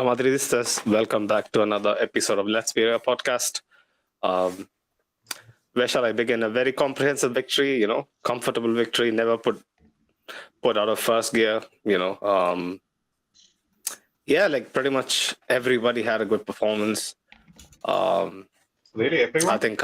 Hola Madridistas, welcome back to another episode of Let's Be Real podcast. Um, where shall I begin? A very comprehensive victory, comfortable victory, never put out of first gear, yeah, like pretty much everybody had a good performance. Um, Really, I everyone? think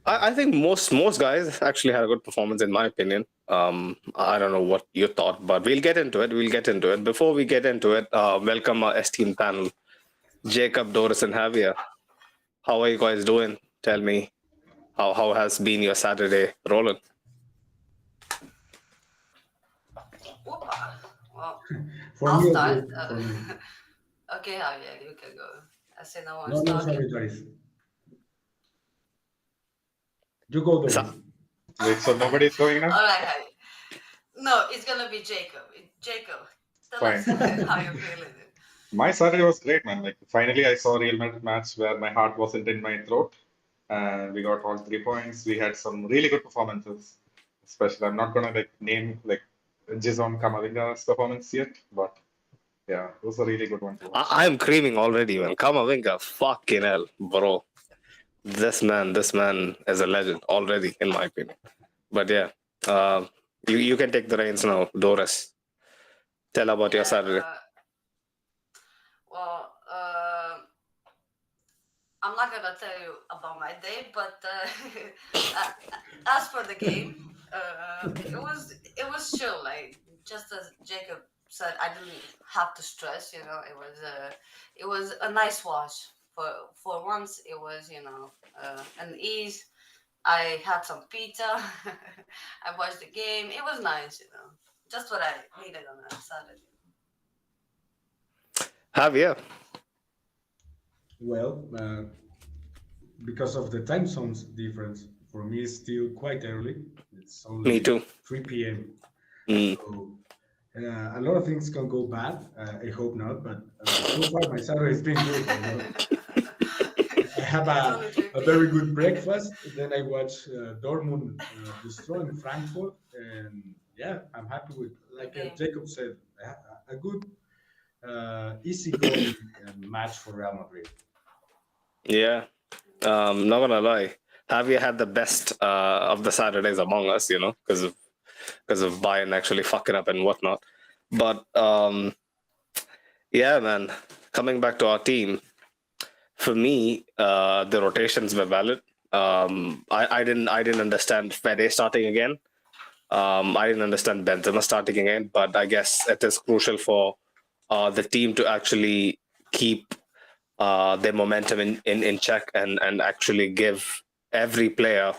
I think most guys actually had a good performance in my opinion. I don't know what you thought, but we'll get into it. We'll get into it. Before we get into it, welcome our esteemed panel, Jacob, Doris, and Javier. How are you guys doing? Tell me, how has been your Saturday, Roland? Whoopa. Well, For I'll me, it's start. good. For me. Okay, Javier, you can go. I say no No, one's no, talking. sorry, Doris. You go, Doris. Sa- Wait, so nobody's going now? All right, Javier. No, it's gonna be Jacob. Jacob, tell us how you're feeling. My Saturday was great, man. Like, finally, I saw a Real Madrid match where my heart wasn't in my throat, and we got all 3 points. We had some really good performances, especially. I'm not gonna name Jason Camavinga's performance yet, but yeah, it was a really good one to watch. I'm creaming already, man. Kamavinga, fucking hell, bro. This man is a legend already, in my opinion. But yeah, you can take the reins now, Doris. Tell about your Saturday. Well, I'm not gonna tell you about my day, but as for the game, it was chill. Like just as Jacob said, I didn't have to stress. It was a nice watch. For once, it was an ease. I had some pizza. I watched the game. It was nice. Just what I needed on a Saturday. Javier. Well, because of the time zones difference, for me it's still quite early. It's only Me too. 3 p.m. Mm. So a lot of things can go bad. I hope not, but so far my Saturday has been good. I have a very good breakfast. Then I watch Dortmund destroying Frankfurt, and yeah, I'm happy with, like Jacob said, a good, easygoing match for Real Madrid. Yeah, not gonna lie. Javier had the best of the Saturdays among us, because of Bayern actually fucking up and whatnot. But yeah, man. Coming back to our team, for me, the rotations were valid. I didn't understand Fede starting again. I didn't understand Benzema starting again, but I guess it is crucial for the team to actually keep their momentum in check and actually give every player,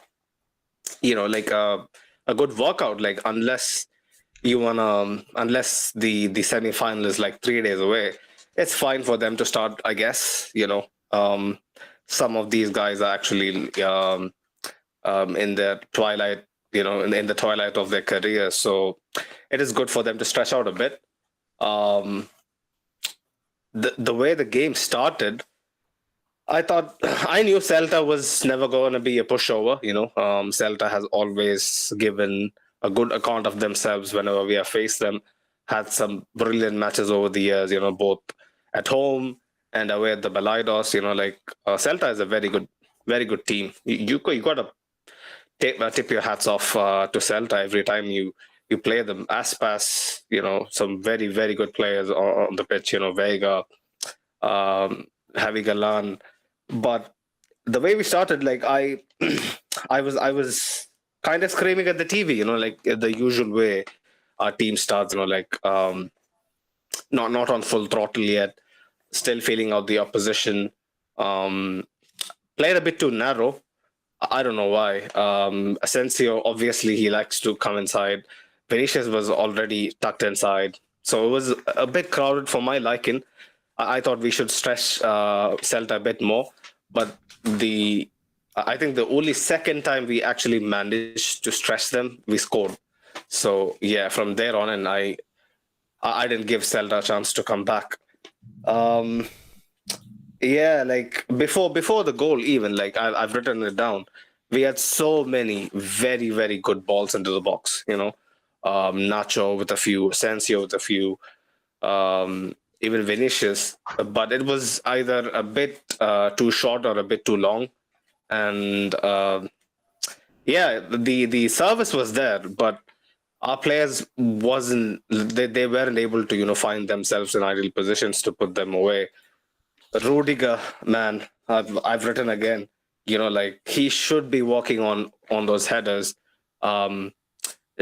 like a good workout. Like unless the semi-final is like 3 days away, it's fine for them to start, I guess. Some of these guys are actually in their twilight, in the twilight of their career, so it is good for them to stretch out a bit. um the way the game started, I knew Celta was never going to be a pushover. Celta has always given a good account of themselves whenever we have faced them. Had some brilliant matches over the years, both at home and away at the Balaidos. Celta is a very good team. You got to tip your hats off to Celta every time you play them. Aspas, some very very good players on the pitch. Vega, Javi Galan. But the way we started, like I was kind of screaming at the TV, like the usual way our team starts, not on full throttle yet, still feeling out the opposition. Um, Played a bit too narrow. I don't know why. Asensio, obviously, he likes to come inside. Vinicius was already tucked inside, so it was a bit crowded for my liking. I thought we should stretch Celta a bit more, but I think the only second time we actually managed to stretch them, we scored. So yeah, from there on, and I didn't give Celta a chance to come back. Um, yeah, like before the goal, even like I've written it down. We had so many very very good balls into the box. Nacho with a few, Sensio with a few. even Vinicius, but it was either a bit too short or a bit too long. And yeah, the service was there, but our players they weren't able to find themselves in ideal positions to put them away. Rudiger, man, I've written again. Like he should be working on those headers. Um,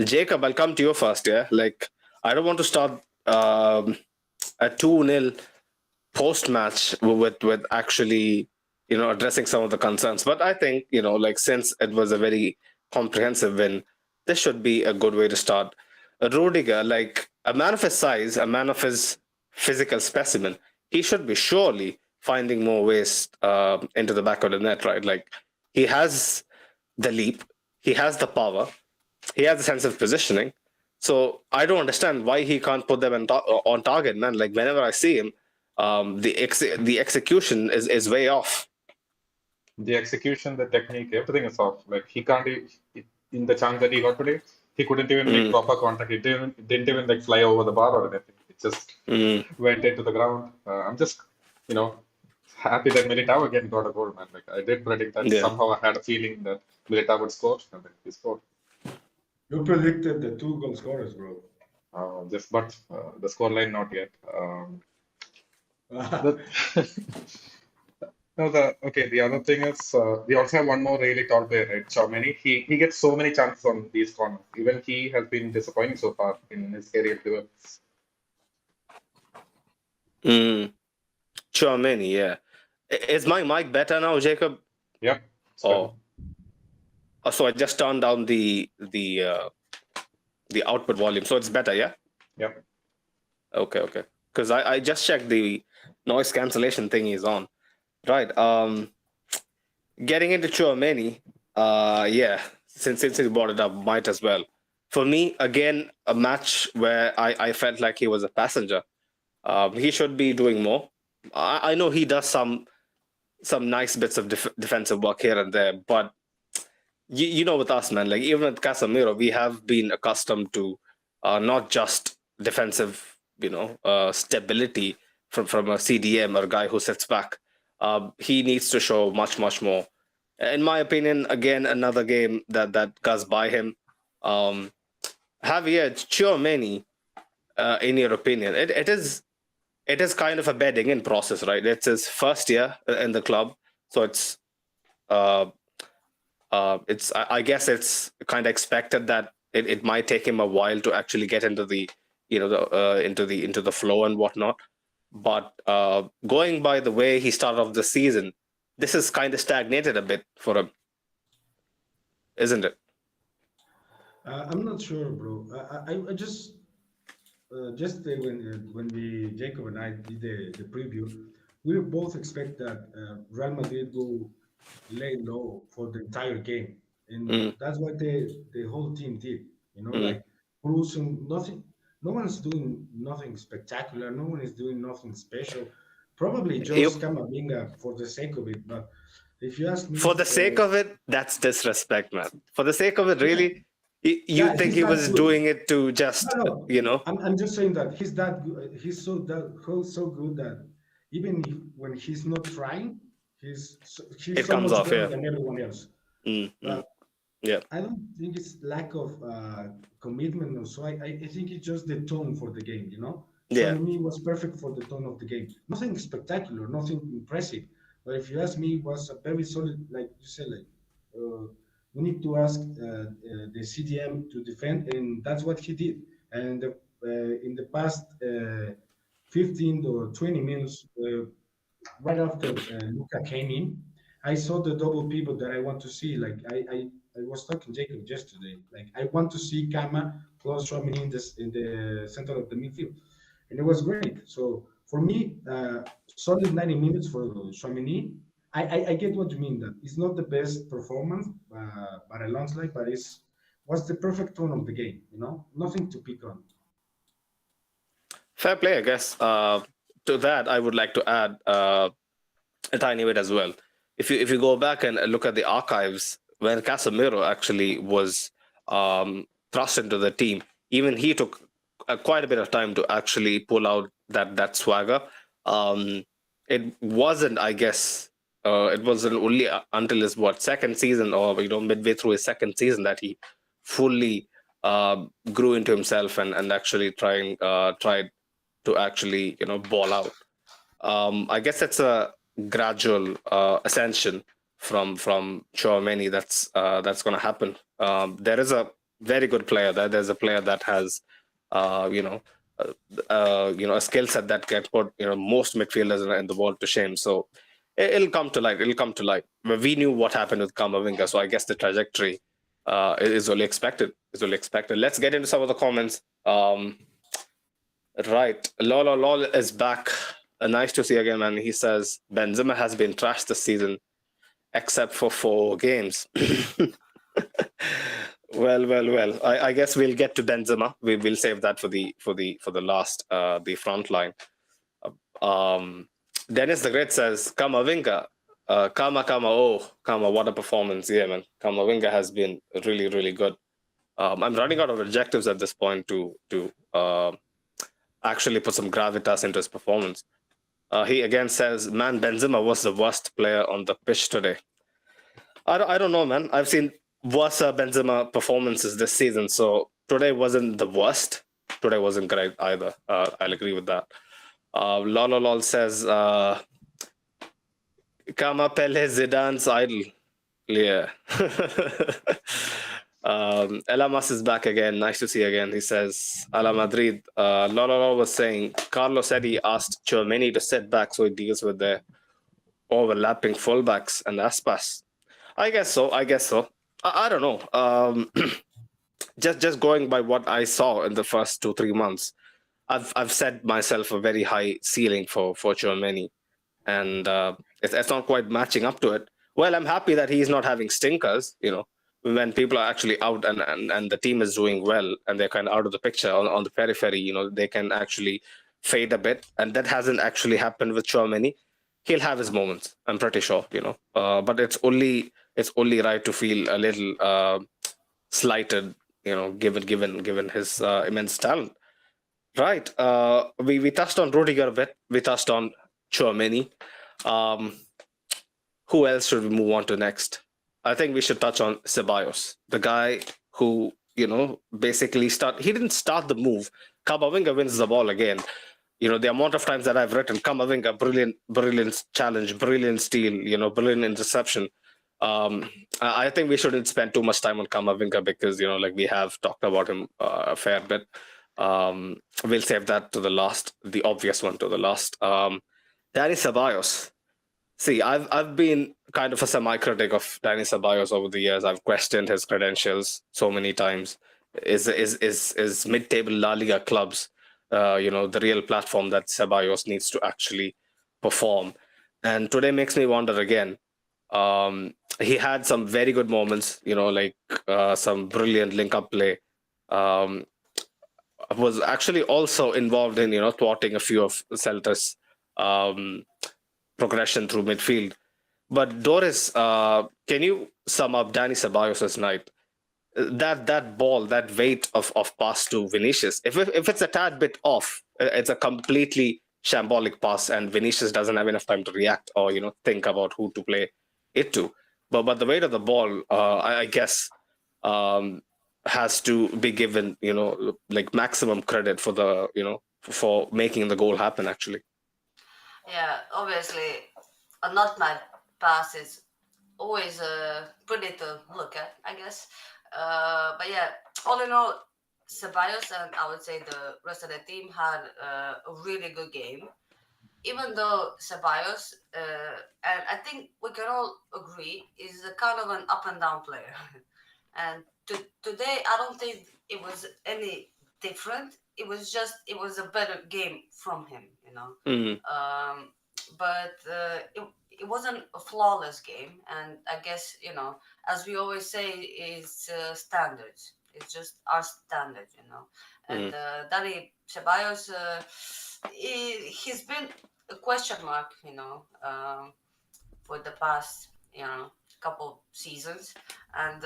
Jacob, I'll come to you first. Yeah, like I don't want to start a 2-0 post match with actually addressing some of the concerns, but I think like since it was a very comprehensive win, this should be a good way to start. Rudiger, like a man of his size, a man of his physical specimen, he should be surely finding more ways into the back of the net, right? Like he has the leap, he has the power, he has a sense of positioning. So I don't understand why he can't put them on target, man. Like whenever I see him, the execution is way off. The execution, the technique, everything is off. Like he can't in the chance that he got today, he couldn't even make proper contact. It didn't even like fly over the bar or anything. It just went into the ground. I'm just happy that Militao again got a goal, man. Like I did predict that. Yeah. Somehow I had a feeling that Militao would score, and then he scored. You predicted the 2 goal scorers, bro. But the scoreline not yet. The, no, the other thing is we also have one more really tall player, right? Tchouaméni. He gets so many chances on these corners. Even he has been disappointing so far in his career too. Tchouaméni, yeah. Is my mic better now, Jacob? Yep. Oh, so I just turned down the output volume, so it's better, yeah. Yep. Okay. Because I just checked the noise cancellation thing is on. Right. Getting into Tchouaméni, yeah. Since you brought it up, might as well. For me, again, a match where I felt like he was a passenger. He should be doing more. I know he does some nice bits of defensive work here and there, but with us, man, like even with Casemiro, we have been accustomed to not just defensive, stability from a CDM or a guy who sits back. He needs to show much more. In my opinion, again, another game that goes by him. Javier Tchouaméni, in your opinion, it is kind of a bedding in process, right? It's his first year in the club, so I guess it's kind of expected that it might take him a while to actually get into the into the flow and whatnot. But going by the way he started off the season, this is kind of stagnated a bit for him, isn't it? I'm not sure, bro. I just when Jacob and I did the preview, we both expect that Real Madrid will lay low for the entire game, and that's what the whole team did. Like cruising, nothing. No one's doing nothing spectacular. No one is doing nothing special. Probably just Camavinga for the sake of it. But if you ask me, for the sake of it, that's disrespect, man. For the sake of it, really. You think he was doing it to just, No. I'm just saying that he's that good. He's so good that even when he's not trying, he's it so comes much off, better yeah. than everyone else. Yeah. I don't think it's lack of commitment or so. I think it's just the tone for the game, Yeah. So me was perfect for the tone of the game. Nothing spectacular, nothing impressive. But if you ask me, it was a very solid, like you said, we need to ask the CDM to defend, and that's what he did. And in the past 15 or 20 minutes, right after Luca came in, I saw the double pivot that I want to see. Like I was talking to Jacob yesterday. Like I want to see Kama plus Tchouaméni in the center of the midfield, and it was great. So for me, solid 90 minutes for Tchouaméni. I get what you mean. That it's not the best performance by a landslide, but was the perfect tone of the game. Nothing to pick on. Fair play, I guess. To that, I would like to add a tiny bit as well. If you go back and look at the archives, when Casemiro actually was thrust into the team, even he took quite a bit of time to actually pull out that swagger. It wasn't, I guess, it wasn't only until his second season, or midway through his second season, that he fully grew into himself and actually tried to actually ball out. I guess it's a gradual ascension from Chouameni that's going to happen. There is a very good player there. There's a player that has uh, you know a skill set that can put most midfielders in the world to shame. So it'll come to light. It'll come to light. We knew what happened with Kamavinga, so I guess the trajectory is only expected. Is only expected. Let's get into some of the comments. Right, lol is back. Nice to see again, man. He says Benzema has been trashed this season, except for 4 games. Well. I guess we'll get to Benzema. We'll save that for the last the front line. Dennis the Great says Kamavinga, Kama, what a performance! Yeah, man. Kamavinga has been really, really good. I'm running out of adjectives at this point to actually put some gravitas into his performance. He again says, man, Benzema was the worst player on the pitch today. I don't know, man. I've seen worse Benzema performances this season, so today wasn't the worst. Today wasn't great either. I'll agree with that. Lol says, Kama Pele Zidane's idol. Yeah. Elamas is back again. Nice to see again. He says, Ala Madrid. Lolo was saying, Carlos said he asked Chouameni to sit back so he deals with the overlapping fullbacks and Aspas. I guess so. I don't know. Just going by what I saw in the first 2-3 months, I've set myself a very high ceiling for Chouameni, and it's not quite matching up to it. Well, I'm happy that he's not having stinkers, when people are actually out and the team is doing well and they're kind of out of the picture on the periphery, they can actually fade a bit. And that hasn't actually happened with Chouameni. He'll have his moments, I'm pretty sure, but it's only right to feel a little slighted, given his immense talent. Right. We touched on Rudiger a bit. We touched on Chouameni. Who else should we move on to next? I think we should touch on Ceballos, the guy who, basically he didn't start the move. Kamavinga wins the ball again. The amount of times that I've written, Kamavinga, brilliant challenge, brilliant steal, brilliant interception. I think we shouldn't spend too much time on Kamavinga because, we have talked about him a fair bit. We'll save that to the obvious one to the last. Dani Ceballos. See, I've been kind of a semi-critic of Dani Ceballos over the years. I've questioned his credentials so many times. Is mid-table La Liga clubs, the real platform that Ceballos needs to actually perform? And today makes me wonder again. He had some very good moments, some brilliant link-up play. Was actually also involved in, thwarting a few of Celta's progression through midfield. But Doris, can you sum up Dani Ceballos' night? That ball, that weight of pass to Vinicius, if it's a tad bit off, it's a completely shambolic pass, and Vinicius doesn't have enough time to react or think about who to play it to. But the weight of the ball, I guess, has to be given maximum credit for the for making the goal happen actually. Yeah, obviously, a nutmeg pass is always pretty to look at, I guess. But yeah, all in all, Ceballos and I would say the rest of the team had a really good game. Even though Ceballos, and I think we can all agree, is a kind of an up and down player. And today, I don't think it was any different. It was a better game from him, but it wasn't a flawless game, and I guess as we always say, is standards. It's just our standard, And Dani Ceballos, he's been a question mark, for the past couple seasons, and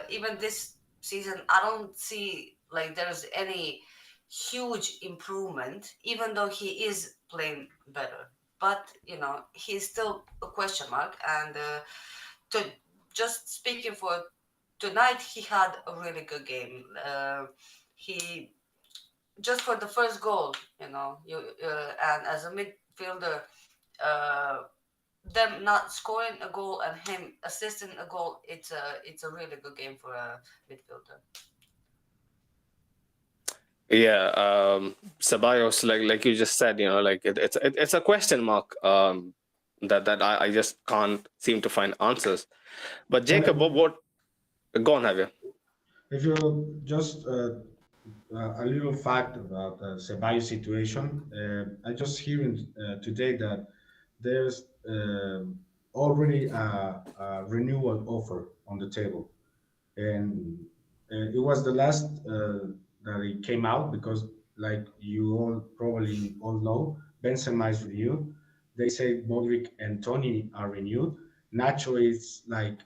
even this season, I don't see like there's any huge improvement, even though he is playing better. But he's still a question mark. And to just speaking for tonight, he had a really good game. He just for the first goal, and as a midfielder, uh, them not scoring a goal and him assisting a goal, it's a really good game for a midfielder. Yeah, Ceballos, like you just said, like it's a question mark that I just can't seem to find answers. But Jacob, what go on, Javier. If you just a little fact about Ceballos situation, I just hearing today that there's already a renewal offer on the table, and it was the last that it came out because, like you all probably all know, Benzema is renewed. They say Modric and Tony are renewed. Nacho is like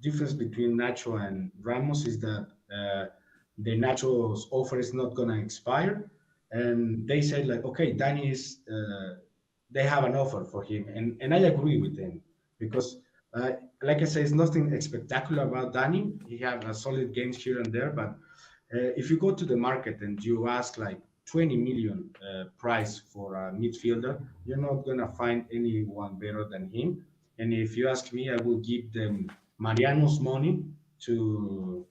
difference between Nacho and Ramos is that the Nacho's offer is not gonna expire, and they said like, okay, Danny is. They have an offer for him, and I agree with them because uh, like I say, it's nothing spectacular about Danny. He had a solid games here and there, but if you go to the market and you ask like 20 million price for a midfielder, you're not gonna find anyone better than him. And if you ask me, I will give them Mariano's money to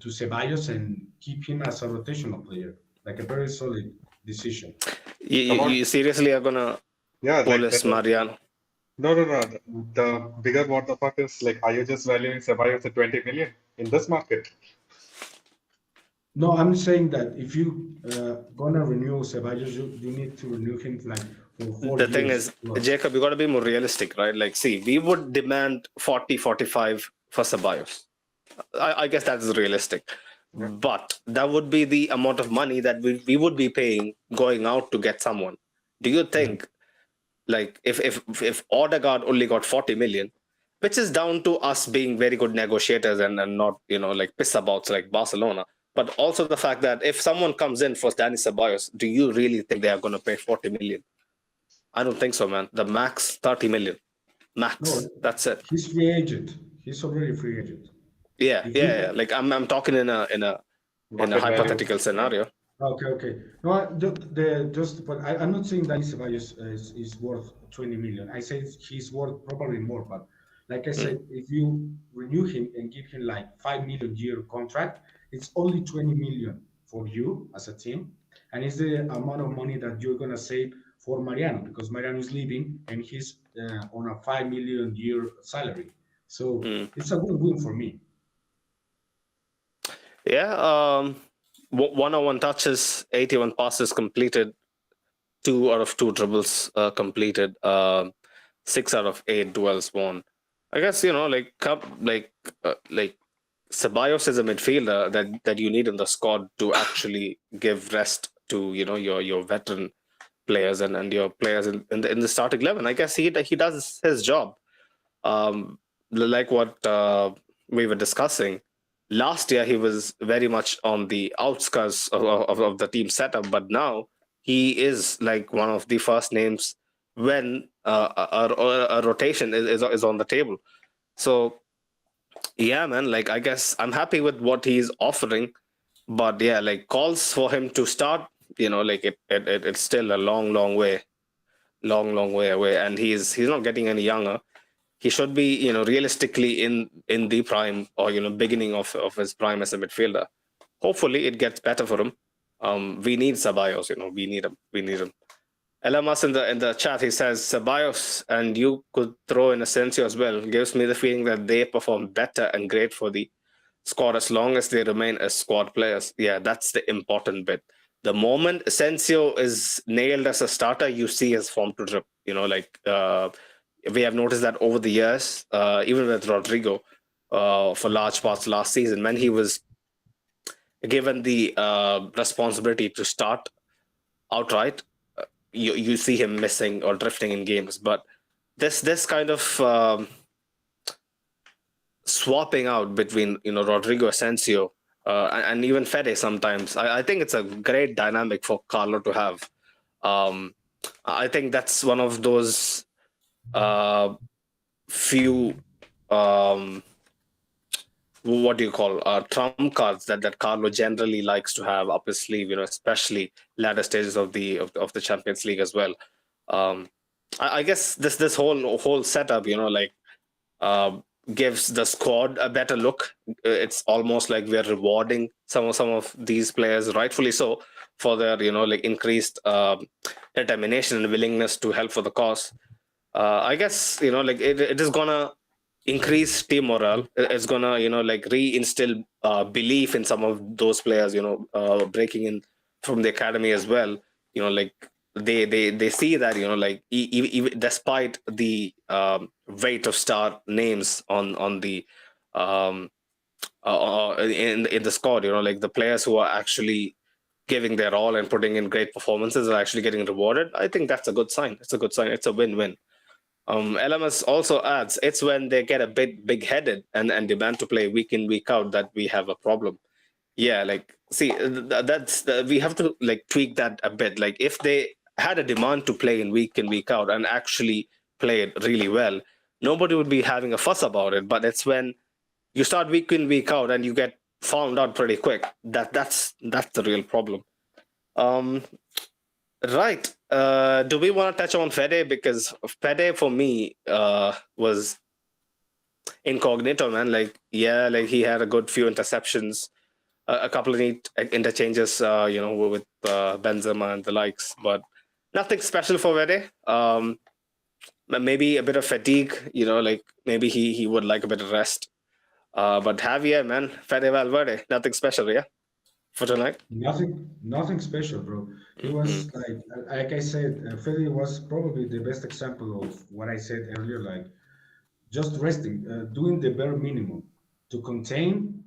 to Ceballos and keep him as a rotational player, like a very solid decision. You seriously are gonna Yeah, pull like this Mariano? no, no, no. The bigger what the fuck is like, are you just valuing Ceballos at 20 million in this market? No, I'm saying that if you gonna renew Ceballos, you need to renew him like for 4 The thing years is, plus. Jacob, you got to be more realistic, right? Like, see, we would demand 40, 45 for Ceballos. I guess that is realistic. Yeah. But that would be the amount of money that we would be paying going out to get someone. Do you think, like, if Odegaard only got 40 million, which is down to us being very good negotiators and not, like pissabouts like Barcelona, but also the fact that if someone comes in for Dani Ceballos, do you really think they are going to pay 40 million? I don't think so, man. The max 30 million. Max. No, That's it. he's free agent. He's already free agent. Yeah, If yeah, you yeah. Like I'm talking in a Market value. hypothetical scenario. okay, okay. No, but I'm not saying that Ceballos is worth 20 million. I say he's worth probably more, but like I said, if you renew him and give him like 5 million year contract, it's only 20 million for you as a team, and it's the amount of money that you're gonna save for Mariano because Mariano is leaving and he's on a 5 million year salary. So it's a win-win for me. Yeah. 101 touches, 81 passes completed, 2 out of 2 dribbles completed, 6 out of 8 duels won. I guess like Ceballos is a midfielder that you need in the squad to actually give rest to your veteran players and your players in the starting 11. I guess he does his job. Like what we were discussing last year, he was very much on the outskirts of the team setup, but now he is like one of the first names when a rotation is on the table. So yeah, man, like I guess I'm happy with what he's offering, but yeah, like calls for him to start, like it's still a long way away, and he's not getting any younger. He should be, realistically in the prime or beginning of his prime as a midfielder. Hopefully, it gets better for him. We need Ceballos, we need him. Elamas in the chat, he says Ceballos, and you could throw in Asensio as well. Gives me the feeling that they perform better and great for the squad as long as they remain as squad players. Yeah, that's the important bit. The moment Asensio is nailed as a starter, you see his form to drip. We have noticed that over the years, even with Rodrigo, for large parts last season, when he was given the responsibility to start outright, you see him missing or drifting in games. But this kind of swapping out between Rodrigo Asensio and even Fede sometimes. I think it's a great dynamic for Carlo to have. I think that's one of those few what do you call trump cards that Carlo generally likes to have up his sleeve. Especially latter stages of the Champions League as well. I guess this whole setup, uh, gives the squad a better look. It's almost like we're rewarding some of these players, rightfully so, for their increased determination and willingness to help for the cause. I guess it is gonna increase team morale. It's gonna reinstill belief in some of those players. Breaking in from the academy as well. Like they see that even despite the weight of star names on the in the squad, like the players who are actually giving their all and putting in great performances are actually getting rewarded. I think that's a good sign. It's a good sign. It's a win-win. LMS also adds, it's when they get a bit big-headed and demand to play week in, week out that we have a problem. Yeah, see, we have to tweak that a bit. Like if they had a demand to play in, week out and actually play it really well, nobody would be having a fuss about it. But it's when you start week in, week out and you get found out pretty quick that's the real problem. Right. Do we want to touch on Fede? Because Fede for me was incognito, man. He had a good few interceptions, a couple of neat interchanges, with Benzema and the likes, but nothing special for Fede. Maybe a bit of fatigue, maybe he would like a bit of rest. But Javier, man, Fede Valverde, nothing special, yeah, for tonight. Nothing special, bro. He was like I said, Fede was probably the best example of what I said earlier, like just resting, doing the bare minimum to contain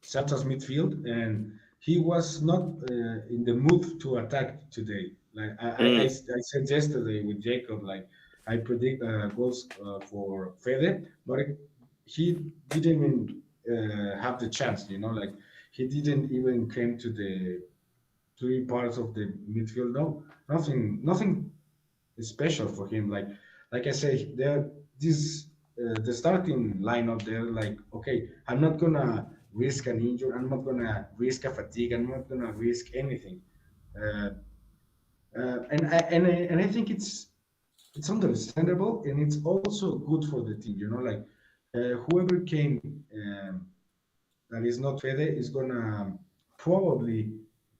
Celta's midfield, and he was not in the mood to attack today. Like I said yesterday with Jacob, like I predict goals for Fede, but he didn't even have the chance. Like he didn't even came to the three parts of the midfield. No, nothing special for him. Like I say, there this the starting lineup there. Like okay, I'm not gonna risk an injury. I'm not gonna risk a fatigue. I'm not gonna risk anything. Uh, and I think it's understandable and it's also good for the team. Like whoever came that is not Fede is gonna probably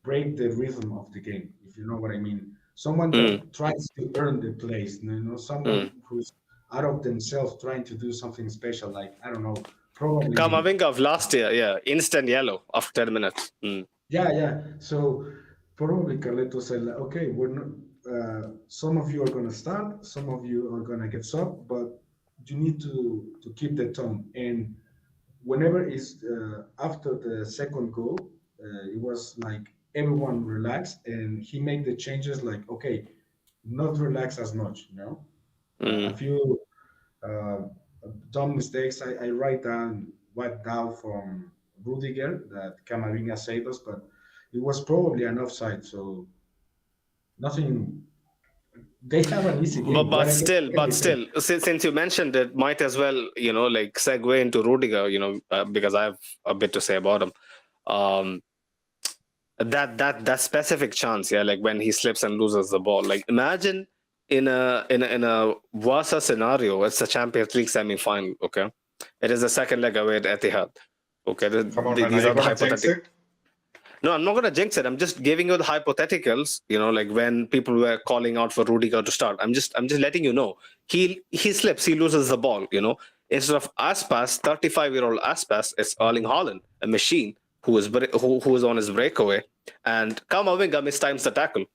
break the rhythm of the game, if you know what I mean. Someone that tries to earn the place, someone who's out of themselves trying to do something special. Like I don't know, probably Kamavinga of last year, yeah, instant yellow after 10 minutes. Yeah. So probably Carleto said, like, okay, we're not. Some of you are gonna start, some of you are gonna get sub, but you need to keep the tone. And whenever is after the second goal, it was like everyone relaxed, and he made the changes. Like okay, not relax as much, a few dumb mistakes. I write down what down from Rudiger that Camavinga saved us, but it was probably an offside, so nothing. They have an easy game. But still, since you mentioned it, might as well, segue into Rudiger, because I have a bit to say about him. That specific chance, yeah, like when he slips and loses the ball. Like imagine in a worse scenario, it's the Champions League semi-final. Okay, it is the second leg away at Etihad. Okay, Come on, man, are you gonna jinx it? No, I'm not going to jinx it. I'm just giving you the hypotheticals. Like when people were calling out for Rudiger to start. I'm just letting you know. He slips, he loses the ball. Instead of Aspas, 35-year-old Aspas, it's Erling Haaland, a machine who is on his breakaway, and Kamavinga mistimes the tackle,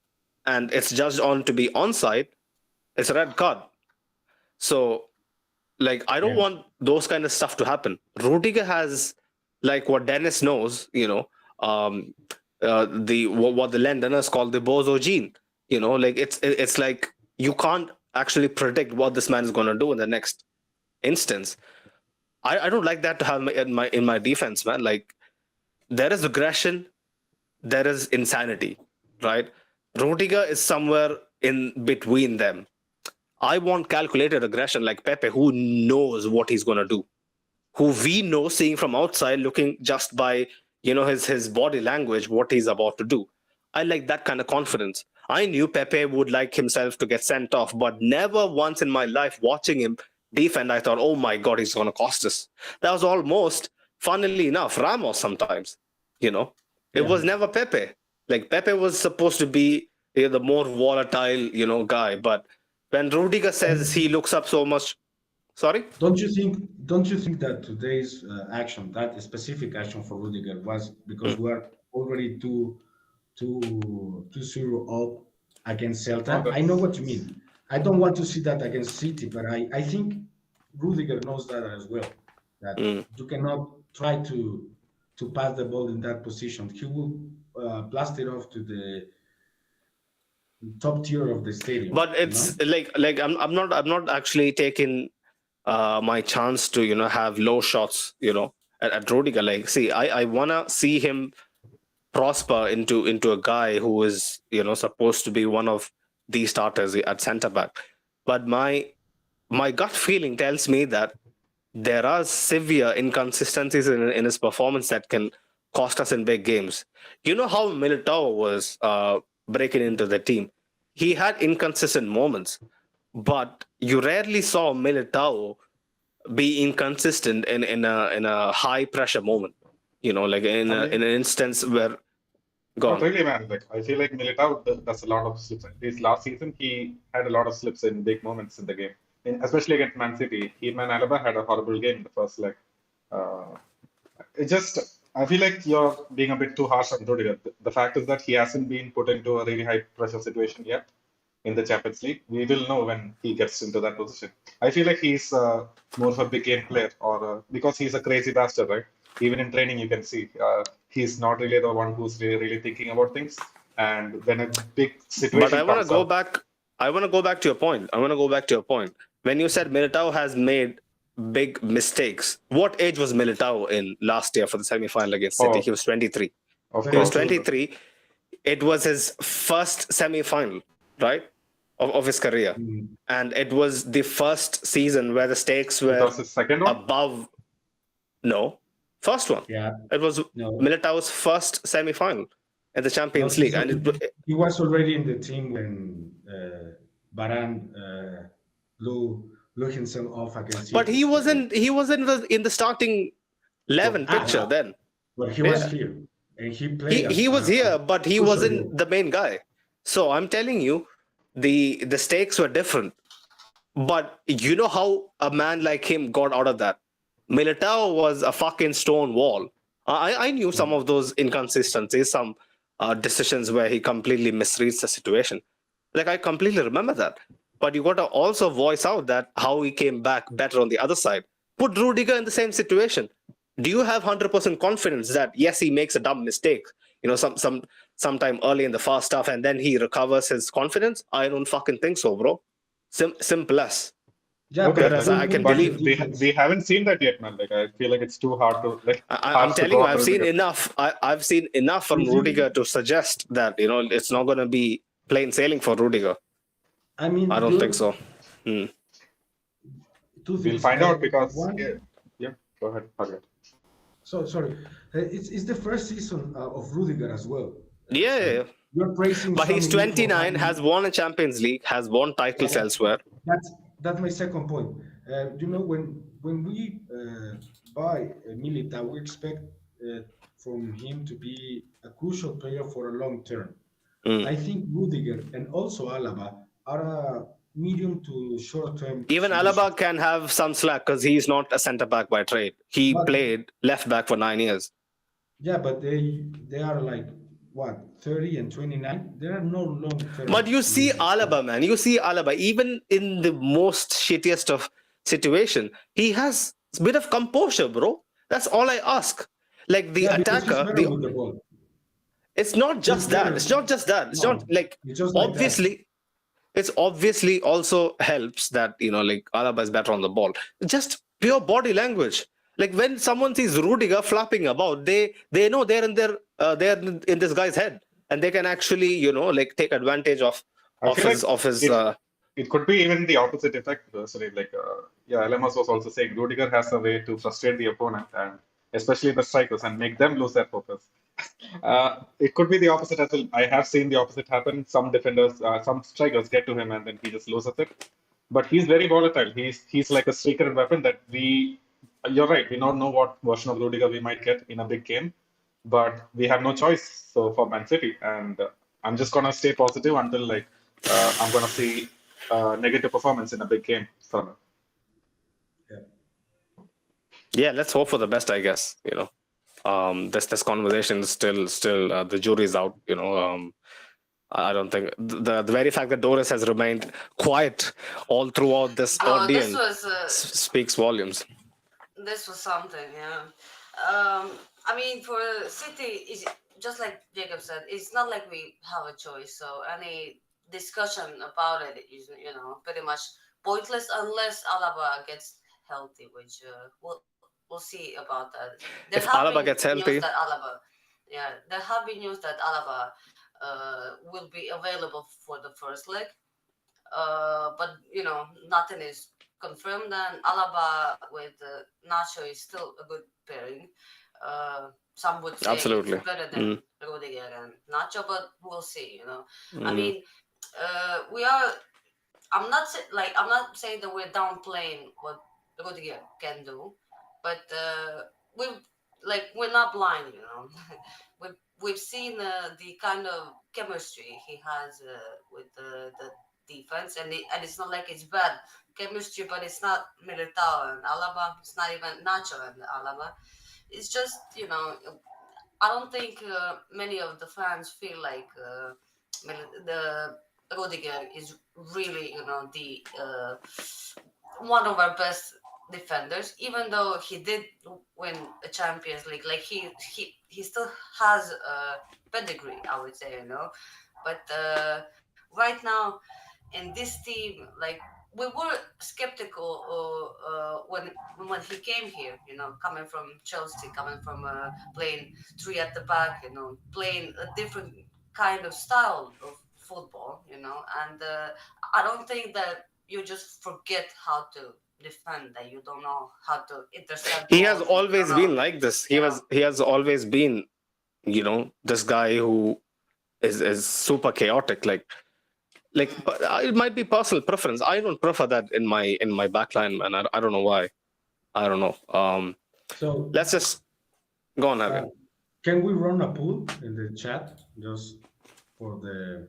and it's judged on to be onside. It's a red card. So, like, I don't want those kind of stuff to happen. Rudiger has, like, what Dennis knows. What the Londoners call the bozo gene. Like it's like you can't actually predict what this man is going to do in the next instance. I don't like that to have in my defense, man. Like there is aggression, there is insanity, right? Rudiger is somewhere in between them. I want calculated aggression like Pepe, who knows what he's gonna do, who we know seeing from outside, looking just by his body language, what he's about to do. I like that kind of confidence. I knew Pepe would like himself to get sent off, but never once in my life watching him defend, I thought, oh my God, he's going to cost us. That was almost, funnily enough, Ramos sometimes. It was never Pepe. Like Pepe was supposed to be the more volatile, guy. But when Rudiger says he looks up so much, sorry? Don't you think that today's action, that specific action for Rudiger, was because we are already 2-0 up against Celta? I know what you mean. I don't want to see that against City, but I think Rudiger knows that as well. That you cannot try to pass the ball in that position. He will blast it off to the top tier of the stadium. But it's like I'm not actually taking my chance to have low shots at Rudiger. Like, see, I wanna see him prosper into a guy who is supposed to be one of the starters at centre back. But my gut feeling tells me that there are severe inconsistencies in his performance that can cost us in big games. You know how Militao was breaking into the team. He had inconsistent moments, but you rarely saw Militao be inconsistent in a high pressure moment. Like in an instance where. Not really, man. Like I feel like Militao does a lot of slips. This last season, he had a lot of slips in big moments in the game, especially against Man City. He and Alaba had a horrible game in the first leg. I feel like you're being a bit too harsh on Rudiger. The fact is that he hasn't been put into a really high pressure situation yet in the Champions League. We will know when he gets into that position. I feel like he's more of a big game player, or because he's a crazy bastard, right? Even in training, you can see he's not really the one who's really thinking about things. And when a big situation But I want to go back. I want to go back to your point. When you said Militao has made big mistakes, what age was Militao in last year for the semi-final against City? He was 23. He was 23. It was his first semi-final, right, of his career. And it was the first season where the stakes were his second one? above. No. First one. Yeah. It was Militao's first semi-final at the Champions League. And he was already in the team when Varane blew himself off against. But he wasn't in the starting 11 picture then. But he was here. And he played. He was here, but he wasn't the main guy. So I'm telling you, the stakes were different. But you know how a man like him got out of that? Militao was a fucking stone wall. I knew some of those inconsistencies, some decisions where he completely misreads the situation. Like, I completely remember that. But you got to also voice out that how he came back better on the other side. Put Rudiger in the same situation. Do you have 100% confidence that, yes, he makes a dumb mistake, sometime early in the first half, and then he recovers his confidence? I don't fucking think so, bro. Simple as. Yeah, okay, but I can believe we haven't seen that yet, man. Like I feel like it's too hard to like. I'm telling you, I've seen enough. I've seen enough from Rudiger to suggest that it's not going to be plain sailing for Rudiger. I mean, I don't think so. We'll find out because yeah. Go ahead, Harriet. So sorry, it's the first season of Rudiger as well. Yeah. You're praising, but he's 29, has won a Champions League, has won titles elsewhere. That's my second point. When we buy Militao, we expect from him to be a crucial player for a long term. I think Rudiger and also Alaba are a medium to short term. Even Alaba can have some slack because he's not a centre back by trade. He played left back for 9 years. Yeah, but they are like what, 30 and 29? There are no long term. But you see Alaba, man. You see Alaba, even in the most shittiest of situation, he has a bit of composure, bro. That's all I ask. Like the attacker, it's not just that. It's not just that. It's not like obviously. It's obviously also helps that like Alaba is better on the ball. Just pure body language. Like when someone sees Rudiger flapping about, they know they're in this guy's head, and they can actually like take advantage of I feel like of his. it it could be even the opposite effect. Personally, like yeah, LMS was also saying Rudiger has a way to frustrate the opponent and especially the strikers and make them lose their focus. It could be the opposite as well. I have seen the opposite happen. Some defenders, some strikers get to him and then he just loses it. But he's very volatile. He's like a secret weapon that we. You're right. We don't know what version of Rudiger we might get in a big game, but we have no choice. So for Man City, and I'm just gonna stay positive until like I'm gonna see negative performance in a big game from him. Yeah, let's hope for the best. I guess this conversation is still the jury's out. I don't think the very fact that Doris has remained quiet all throughout this Oh, this audience was speaks volumes. this was something, yeah. I mean, for City, is just like Jacob said, it's not like we have a choice. So any discussion about it is, pretty much pointless unless Alaba gets healthy, which we'll see about that. There If have Alaba been gets news healthy, that Alaba, yeah, there have been news that Alaba will be available for the first leg. But nothing is confirmed. And Alaba with Nacho is still a good pairing. Some would say absolutely. it's better than Rudiger and Nacho, but we'll see. I Mm. mean, we are. I'm not saying that we're downplaying what Rudiger can do, but we're not blind. We've seen the kind of chemistry he has with the defense, and it's not like it's bad chemistry, but it's not Militao and Alaba. It's not even Nacho and Alaba. It's just I don't think many of the fans feel like the Rudiger is really the one of our best defenders, even though he did win a Champions League. Like he still has a pedigree, I would say, But right now in this team, like we were skeptical when he came here, coming from Chelsea, coming from playing three at the back, playing a different kind of style of football, and I don't think that you just forget how to defend, that you don't know how to intercept He has balls, you don't always know, been like this. He has always been, this guy who is super chaotic. But it might be personal preference. I don't prefer that in my backline, and I don't know why. I don't know. So Let's just go on, Javier. can we run a poll in the chat just for the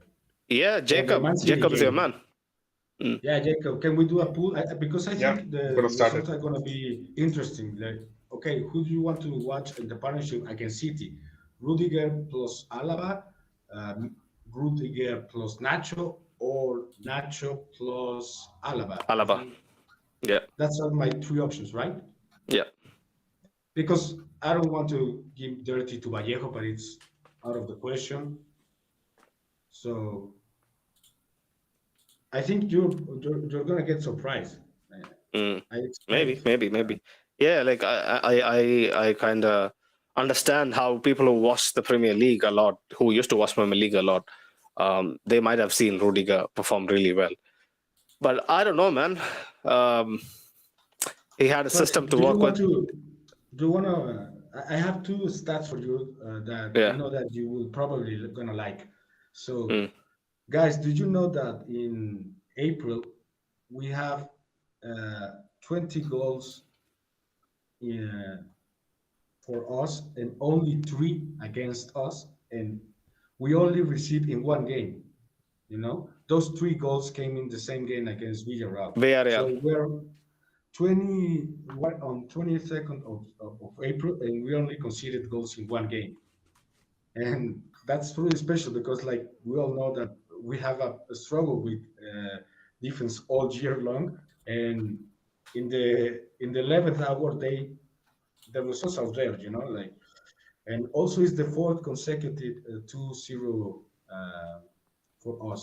Yeah, Jacob. Man City Jacob is your game? man. Yeah, Jacob, can we do a pool? Because I Yeah, think the I'm gonna start results are going to be interesting. Like, okay, who do you want to watch in the partnership against City? Rudiger plus Alaba, Rudiger plus Nacho, or Nacho plus Alaba? I Alaba. think Yeah. that's my three options, right? Yeah. Because I don't want to give dirty to Vallejo, but it's out of the question. So I think you're gonna get surprised. Mm. I expect Maybe. Yeah, like I kind of understand how people who watch the Premier League a lot, who used to watch Premier League a lot, they might have seen Rudiger perform really well. But I don't know, man. He had a So system to do you work want with. to? Do you want to? I have two stats for you that I Yeah. know that you will probably gonna like. So, Mm. guys, did you know that in April we have 20 goals for us and only 3 against us, and we only received in one game. Those 3 goals came in the same game against Villarreal. Villarreal. So we're 22nd of April, and we only conceded goals in one game, and that's really special because, like, we all know that we have a struggle with defense all year long, and in the 11th hour, the results are there, like, and also it's the fourth consecutive 2-0 for us.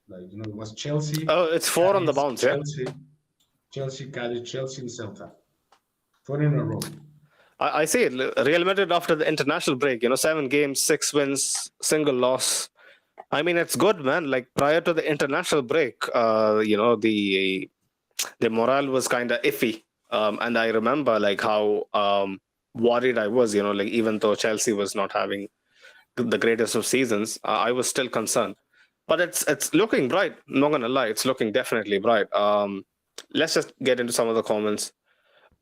Like, it was Chelsea, Oh, it's 4 on the Cadiz, bounce, yeah? Chelsea, Cadiz, Chelsea, and Celta. 4 in a row. I see it. Real Madrid after the international break, 7 games, 6 wins, single loss. I mean, it's good, man. Like prior to the international break, the morale was kind of iffy. And I remember like how worried I was, like even though Chelsea was not having the greatest of seasons, I was still concerned. But it's looking bright. Not gonna lie, it's looking definitely bright. Let's just get into some of the comments.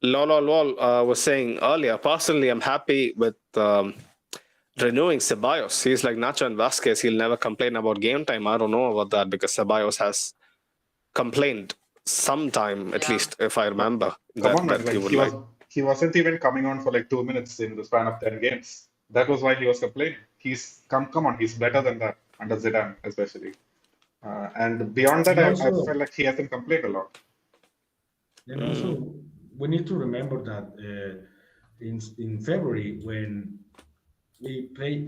Lol was saying earlier. Personally, I'm happy with renewing Ceballos. He's like Nacho and Vasquez. He'll never complain about game time. I don't know about that because Ceballos has complained sometime, at Yeah. least if I remember, Come on, man. that he Like would like. he wasn't even coming on for like 2 minutes in the span of 10 games. That was why he was complaining. Come on, he's better than that under Zidane, especially. And beyond that, And I also, felt like he hasn't complained a lot. and also, we need to remember that in February when we play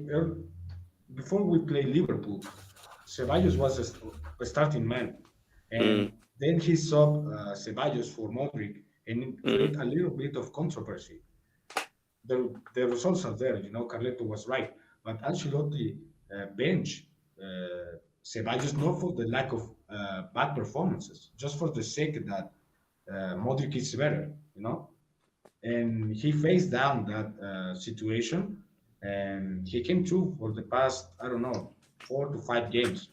before we play Liverpool, Ceballos was a starting man, and then he subbed Ceballos for Modric, and it created a little bit of controversy. The results are there. Carleto was right, but Ancelotti bench Ceballos not for the lack of bad performances, just for the sake that Modric is better. And he faced down that situation, and he came through for the past, I don't know, 4 to 5 games.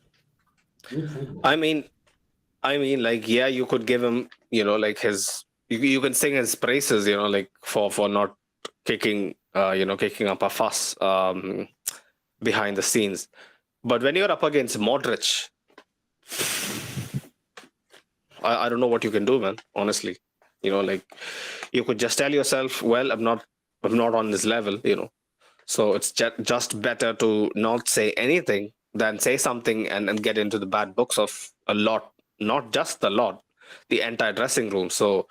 Good football. I mean, like, yeah, you could give him, like his, you can sing his praises, like for not kicking, kicking up a fuss behind the scenes. But when you're up against Modric, I don't know what you can do, man. Honestly, like you could just tell yourself, well, I'm not on this level, So it's just better to not say anything than say something and get into the bad books of a lot, not just a lot, the entire dressing room. So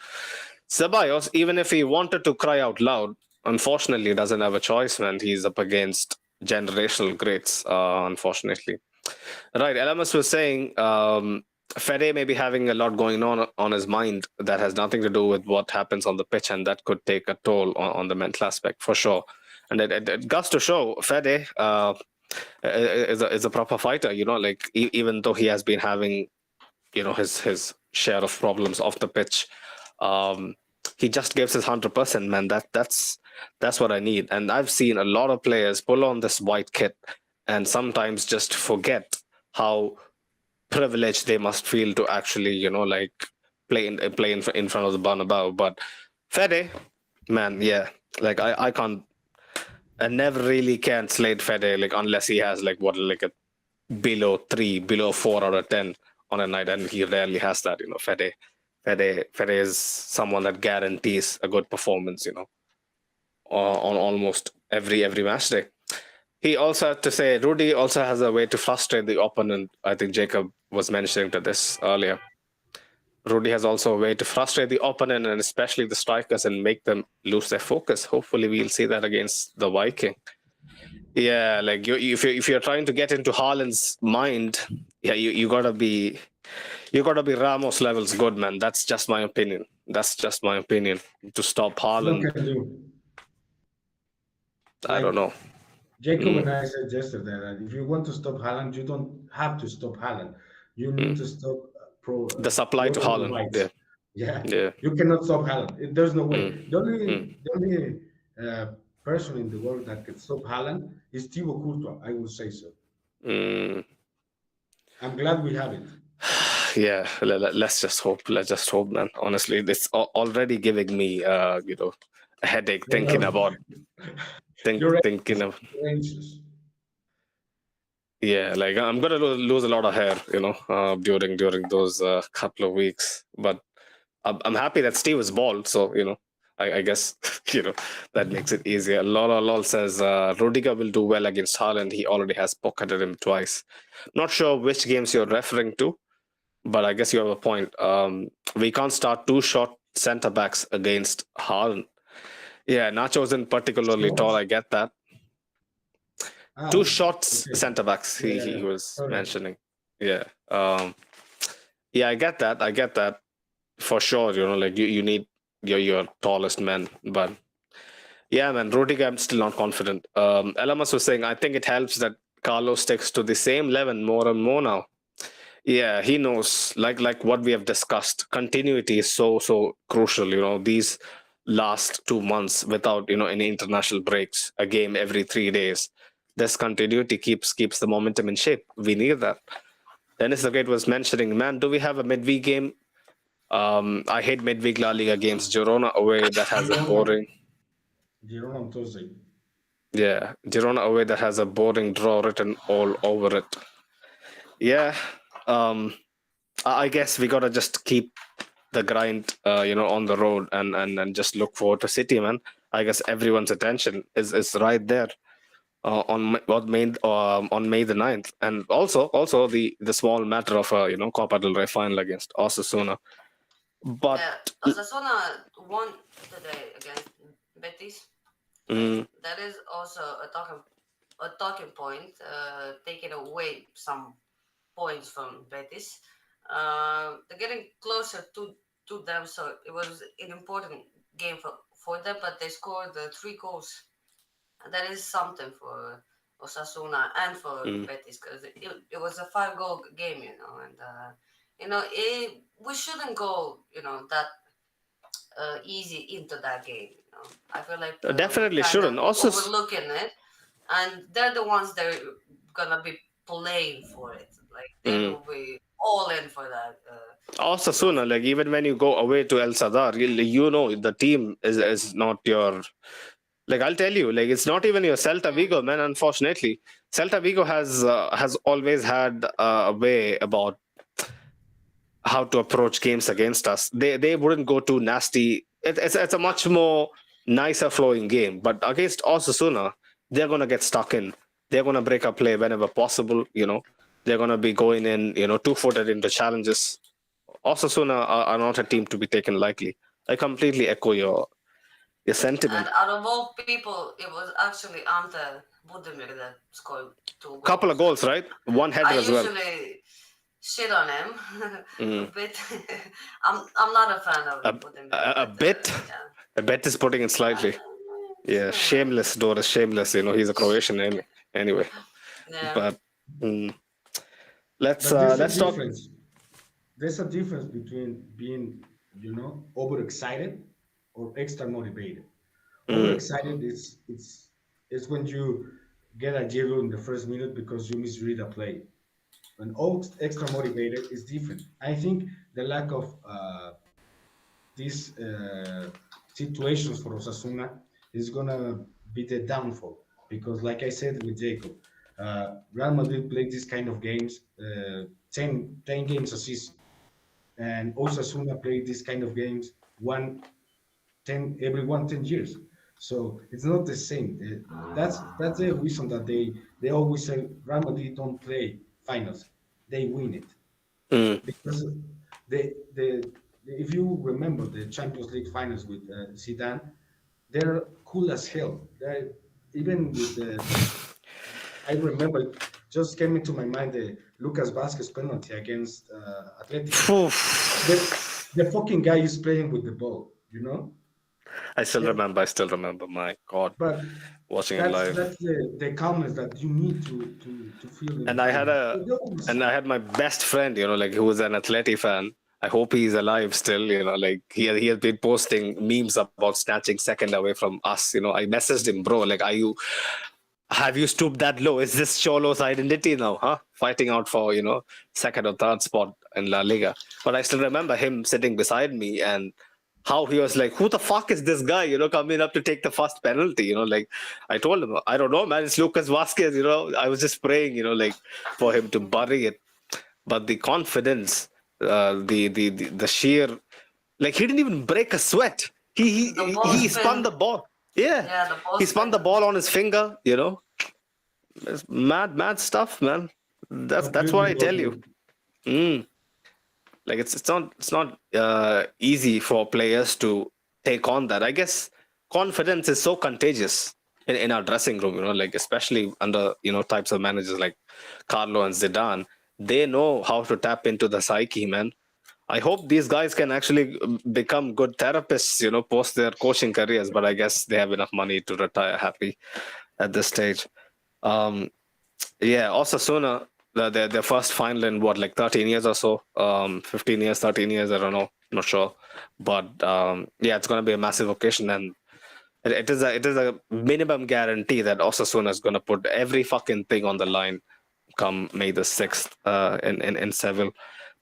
Ceballos, even if he wanted to cry out loud, unfortunately doesn't have a choice, man. He's up against generational greats, unfortunately. Right, LMS was saying Fede may be having a lot going on his mind that has nothing to do with what happens on the pitch, and that could take a toll on the mental aspect for sure. And it goes to show Fede is a proper fighter. Like even though he has been having his share of problems off the pitch, he just gives his 100%, man. That's what I need. And I've seen a lot of players pull on this white kit and sometimes just forget how privileged they must feel to actually like play in front of the Bernabeu. But Fede, man, yeah, like I never really can slate Fede like unless he has like a below 3, below 4 out of 10 on a night, and he rarely has that. Fede is someone that guarantees a good performance. On almost every match day. He also had to say Rudy also has a way to frustrate the opponent. I think Jacob was mentioning to this earlier. Rudy has also a way to frustrate the opponent and especially the strikers and make them lose their focus. Hopefully, we'll see that against the Viking. Yeah, like if you're trying to get into Haaland's mind, yeah, you gotta be Ramos levels good, man. That's just my opinion. To stop Haaland, What can do? I don't know. Jacob and I said yesterday that if you want to stop Haaland, you don't have to stop Haaland. You need to stop the supply to Haaland. Yeah. You cannot stop Haaland. There's no way. The only person in the world that can stop Haaland is Thibaut Courtois. I will say so. I'm glad we have it. Yeah, let's just hope. Man. Honestly, it's already giving me, a headache thinking about. Thinking of. Yeah, like I'm gonna lose a lot of hair, during those couple of weeks. But I'm happy that Steve is bald, so I guess that makes it easier. Lol says Rudiger will do well against Haaland. He already has pocketed him twice. Not sure which games you're referring to, but I guess you have a point. We can't start 2 short centre backs against Haaland. Yeah, Nacho isn't particularly tall. I get that. 2 short centre backs. He was mentioning. Yeah. Yeah, I get that for sure. Like you need your tallest men, but Yeah, man. Rudiger, I'm still not confident. Elamas was saying, I think it helps that Carlos sticks to the same 11 more and more now. Yeah, he knows. Like what we have discussed, continuity is so crucial. These last 2 months without any international breaks, a game every 3 days. This continuity keeps the momentum in shape. We need that. Dennis the Great was mentioning, man, do we have a midweek game? I hate midweek La Liga games. Girona away that has a boring. Girona on Thursday. Yeah, Girona away that has a boring draw written all over it. Yeah, I guess we gotta just keep the grind, on the road and just look forward to City, man. I guess everyone's attention is right there on May the 9th, and also the small matter of Copa del Rey final against Osasuna. But Yeah, Osasuna won today against Betis. mm, That is also a talking point, taking away some points from Betis. They're getting closer to them, so it was an important game for them, but they scored 3 goals. That is something for Osasuna and for mm, Betis, because it was a 5 goal game, and we shouldn't go, that easy into that game. I feel like we're definitely kind of shouldn't. Also, overlooking it, and they're the ones that are gonna be playing for it. Like they mm, will be all in for that. Osasuna, like even when you go away to El Sadar, the team is not your. Like I'll tell you, like it's not even your Celta Vigo, man. Unfortunately, Celta Vigo has always had a way about how to approach games against us. They wouldn't go too nasty. It's a much more nicer flowing game. But against Osasuna, they're gonna get stuck in. They're gonna break a play whenever possible. They're gonna be going in, 2-footed into challenges. Osasuna are not a team to be taken lightly. I completely echo your sentiment. And out of all people, it was actually Ante Budimir that scored 2 goals. Couple of goals, right? One header I as well. usually shit on him a Mm. bit. I'm not a fan of Budimir. A bit. Yeah. I bet is putting it slightly. Yeah, shameless, Doris, shameless. He's a Croatian anyway. Yeah. But let's But there's a let's talk. difference. There's a difference between being, overexcited or extra motivated. Overexcited is when you get a yellow in the first minute because you misread a play. When extra motivated is different. I think the lack of these situations for Osasuna is gonna be the downfall because, like I said with Jacob, Real Madrid played this kind of games 10 games a season, and Osasuna played this kind of games 10 years. So it's not the same. That's the reason that they always say Real Madrid don't play finals; they win it because the if you remember the Champions League finals with Zidane, they're cool as hell. They're even with the. I remember just came into my mind the Lucas Vasquez penalty against Atletico. The fucking guy is playing with the ball, I still remember. My God, But watching it live. that's the calmness that you need to feel. And I had my best friend, like who was an Atleti fan. I hope he's alive still. Like he has been posting memes about snatching second away from us. I messaged him, bro. Like, have you stooped that low? Is this Cholo's identity now, huh? Fighting out for second or third spot in La Liga. But I still remember him sitting beside me and how he was like, who the fuck is this guy, coming up to take the first penalty, like I told him, I don't know, man, it's Lucas Vasquez, I was just praying, like for him to bury it. But the confidence, the sheer, like he didn't even break a sweat. He spun the ball. Yeah, he spun the ball on his finger, It's mad stuff, man. That's what I tell you. Like it's not easy for players to take on that. I guess confidence is so contagious in our dressing room, like especially under types of managers like Carlo and Zidane. They know how to tap into the psyche, man. I hope these guys can actually become good therapists, post their coaching careers. But I guess they have enough money to retire happy at this stage. Yeah, Osasuna, their first final in what, like 13 years or so, 15 years, 13 years, I don't know, not sure. But yeah, it's going to be a massive occasion, and it is a minimum guarantee that Osasuna is going to put every fucking thing on the line come May the 6th in Seville.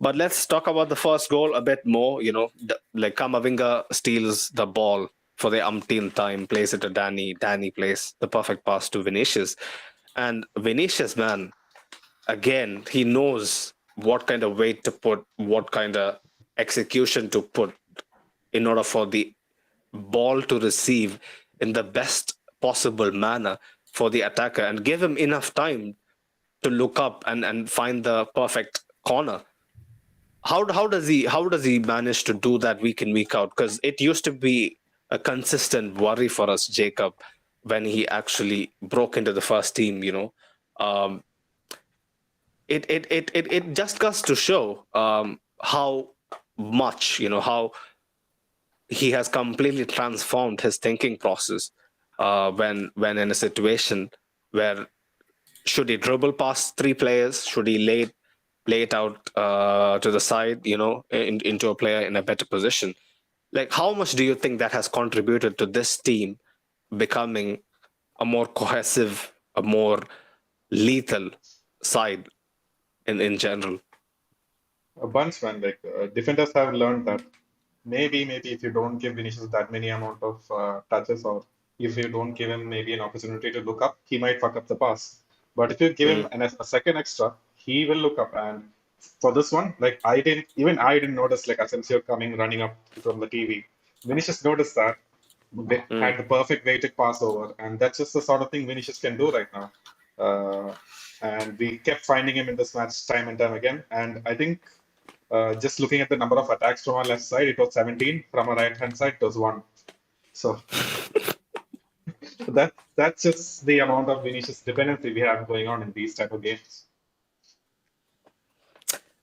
But let's talk about the first goal a bit more. Like Kamavinga steals the ball for the umpteenth time, plays it to Danny. Danny plays the perfect pass to Vinicius. And Vinicius, man, again, he knows what kind of weight to put, what kind of execution to put in order for the ball to receive in the best possible manner for the attacker and give him enough time to look up and find the perfect corner. How does he manage to do that week in, week out? Because it used to be a consistent worry for us, Jacob, when he actually broke into the first team. It just goes to show how much, how he has completely transformed his thinking process when in a situation where should he dribble past three players, should he lay it out to the side, into a player in a better position. Like, how much do you think that has contributed to this team becoming a more cohesive, a more lethal side in general? A bunch, man. Like defenders have learned that maybe if you don't give Vinicius that many amount of touches, or if you don't give him maybe an opportunity to look up, he might fuck up the pass. But if you give him a second extra, he will look up. And for this one, like I didn't notice like Asensio running up from the TV. Vinicius noticed that, had the perfect weighted pass over, and that's just the sort of thing Vinicius can do right now. And we kept finding him in this match time and time again. And I think just looking at the number of attacks from our left side, it was 17. From our right hand side, it was 1. So that's just the amount of Vinicius dependency we have going on in these type of games.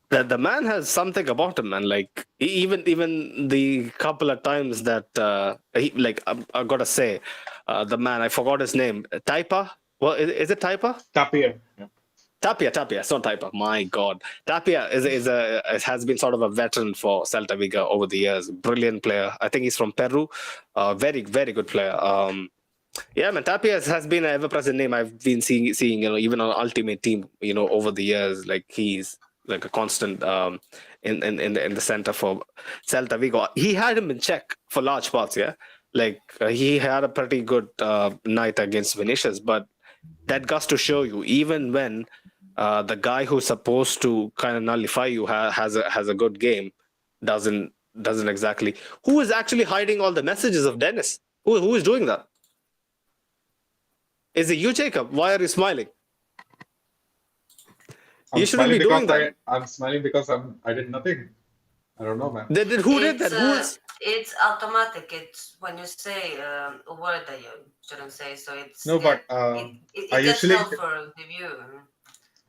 The man has something about him, man. Like even the couple of times that I gotta say, the man, I forgot his name. Taipa? Well, is it Taipa? Tapia. Yeah. Tapia. It's not Taipa. My God, Tapia has been sort of a veteran for Celta Vigo over the years. Brilliant player. I think he's from Peru. Very very good player. Yeah, man, Tapia has been an ever-present name. I've been seeing even on Ultimate Team, over the years. Like, he's like a constant in the center for Celta Vigo. He had him in check for large parts. Yeah, like he had a pretty good night against Vinicius, but that goes to show you, even when the guy who's supposed to kind of nullify you has a good game, doesn't exactly. Who is actually hiding all the messages of Dennis? Who is doing that? Is it you, Jacob? Why are you smiling? You shouldn't be doing that. I'm smiling because I did nothing. I don't know, man. Who did that? It's automatic. It's when you say a word that you shouldn't say. So it's no, but it I gets usually held for review.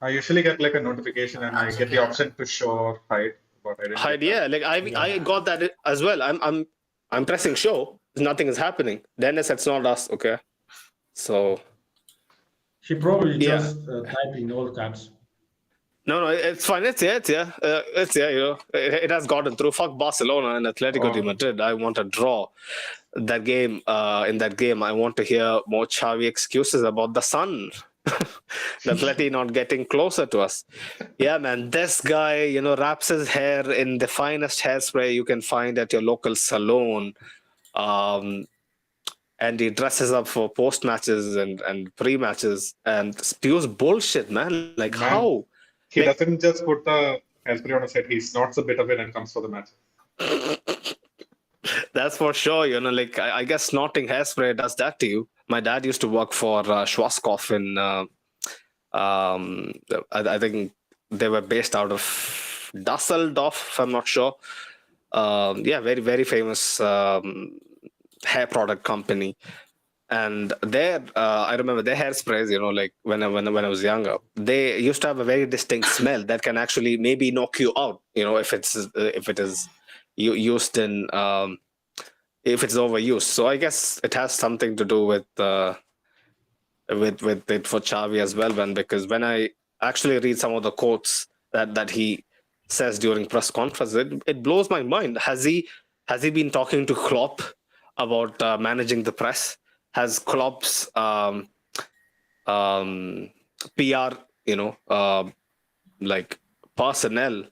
I usually get like a notification and I get the option to show or hide. But I didn't hide. Yeah, like I got that as well. I'm pressing show. Nothing is happening. Dennis, it's not us. Okay, so he probably just typing all caps. No, it's fine. It's yeah. It has gotten through. Fuck Barcelona and Atletico de Madrid. I want a draw. That game. In that game, I want to hear more Xavi excuses about the sun. The Atleti not getting closer to us. Yeah, man. This guy, wraps his hair in the finest hairspray you can find at your local salon. And he dresses up for post matches and pre matches and spews bullshit, man. Like, how? He doesn't just put the hairspray on his head. He snorts a bit of it and comes for the match. That's for sure. Like, I guess snorting hairspray does that to you. My dad used to work for Schwarzkopf in, I think they were based out of Dusseldorf, if I'm not sure. Yeah, very, very famous hair product company. And their I remember their hairsprays, like when I was younger, they used to have a very distinct smell that can actually maybe knock you out, if it is used in if it's overused. So I guess it has something to do with it for Xavi as well, because when I actually read some of the quotes that he says during press conferences, it blows my mind. Has he been talking to Klopp about managing the press? Has Klopp's PR, like personnel,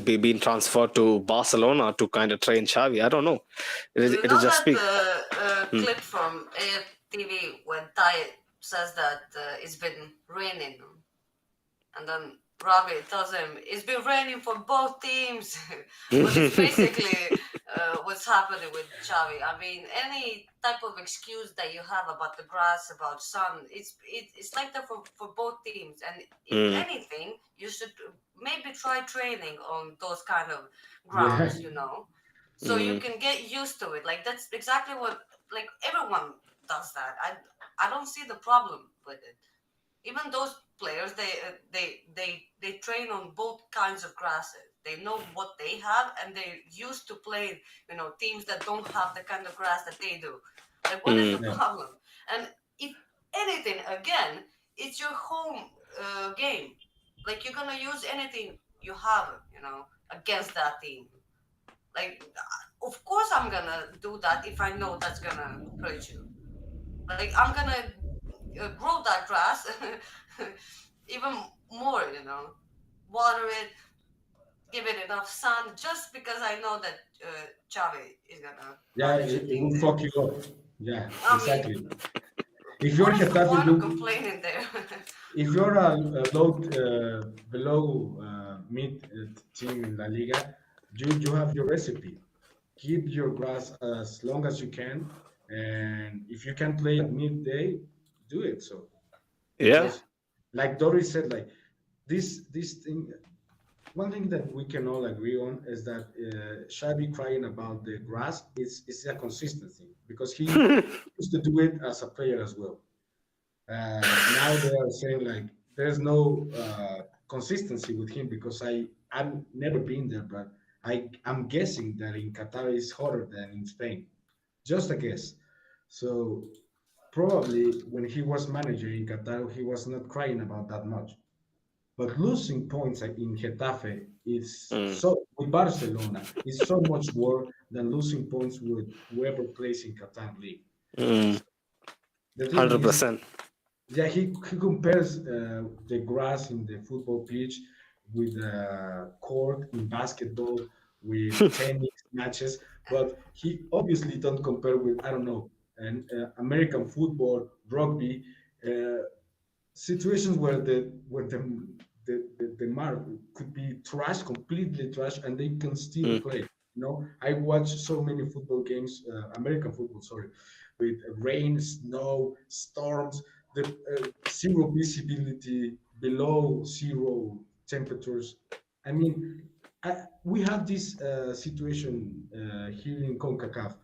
been transferred to Barcelona to kind of train Xavi? I don't know. You It is know just that speak. clip from AFTV when Ty says that it's been raining, and then Robbie tells him it's been raining for both teams. But it's basically what's happening with Xavi. I mean, any type of excuse that you have about the grass, about sun, it's like that for both teams. And if anything, you should maybe try training on those kind of grounds, so you can get used to it. Like that's exactly what, like, everyone does that. I don't see the problem with it. Even those players, they train on both kinds of grasses. They know what they have, and they're used to playing, teams that don't have the kind of grass that they do. Like, what is the Yeah. problem? And if anything, again, it's your home game. Like, you're gonna use anything you have, against that team. Like, of course, I'm gonna do that if I know that's gonna hurt you. Like, I'm gonna grow that grass even more, water it, give it enough sun, just because I know that Xavi is gonna Yeah, manage a it team will there. fuck you up. Yeah, I mean, exactly. If you're what is the Getafe, point of complaining there? if you're a low, below mid team in La Liga, you have your recipe. Keep your grass as long as you can, and if you can play at midday, do it. So Yeah. because, like Doris said, like this thing. One thing that we can all agree on is that Xavi crying about the grass is a consistency because he used to do it as a player as well. Now they are saying like there's no consistency with him because I've never been there, but I'm guessing that in Qatar is hotter than in Spain. Just a guess. So probably when he was manager in Qatar, he was not crying about that much. But losing points in Getafe is so with Barcelona is so much more than losing points with whoever plays in Qatar League. So the thing is, 100%. yeah, he compares the grass in the football pitch with the court in basketball, with tennis matches, but he obviously don't compare with, I don't know, American football, rugby, uh, situations where the mark could be trash, completely trash, and they can still play. I watch so many football games, American football, sorry, with rain, snow, storms, the zero visibility, below zero temperatures. I mean, we have this situation here in CONCACAF.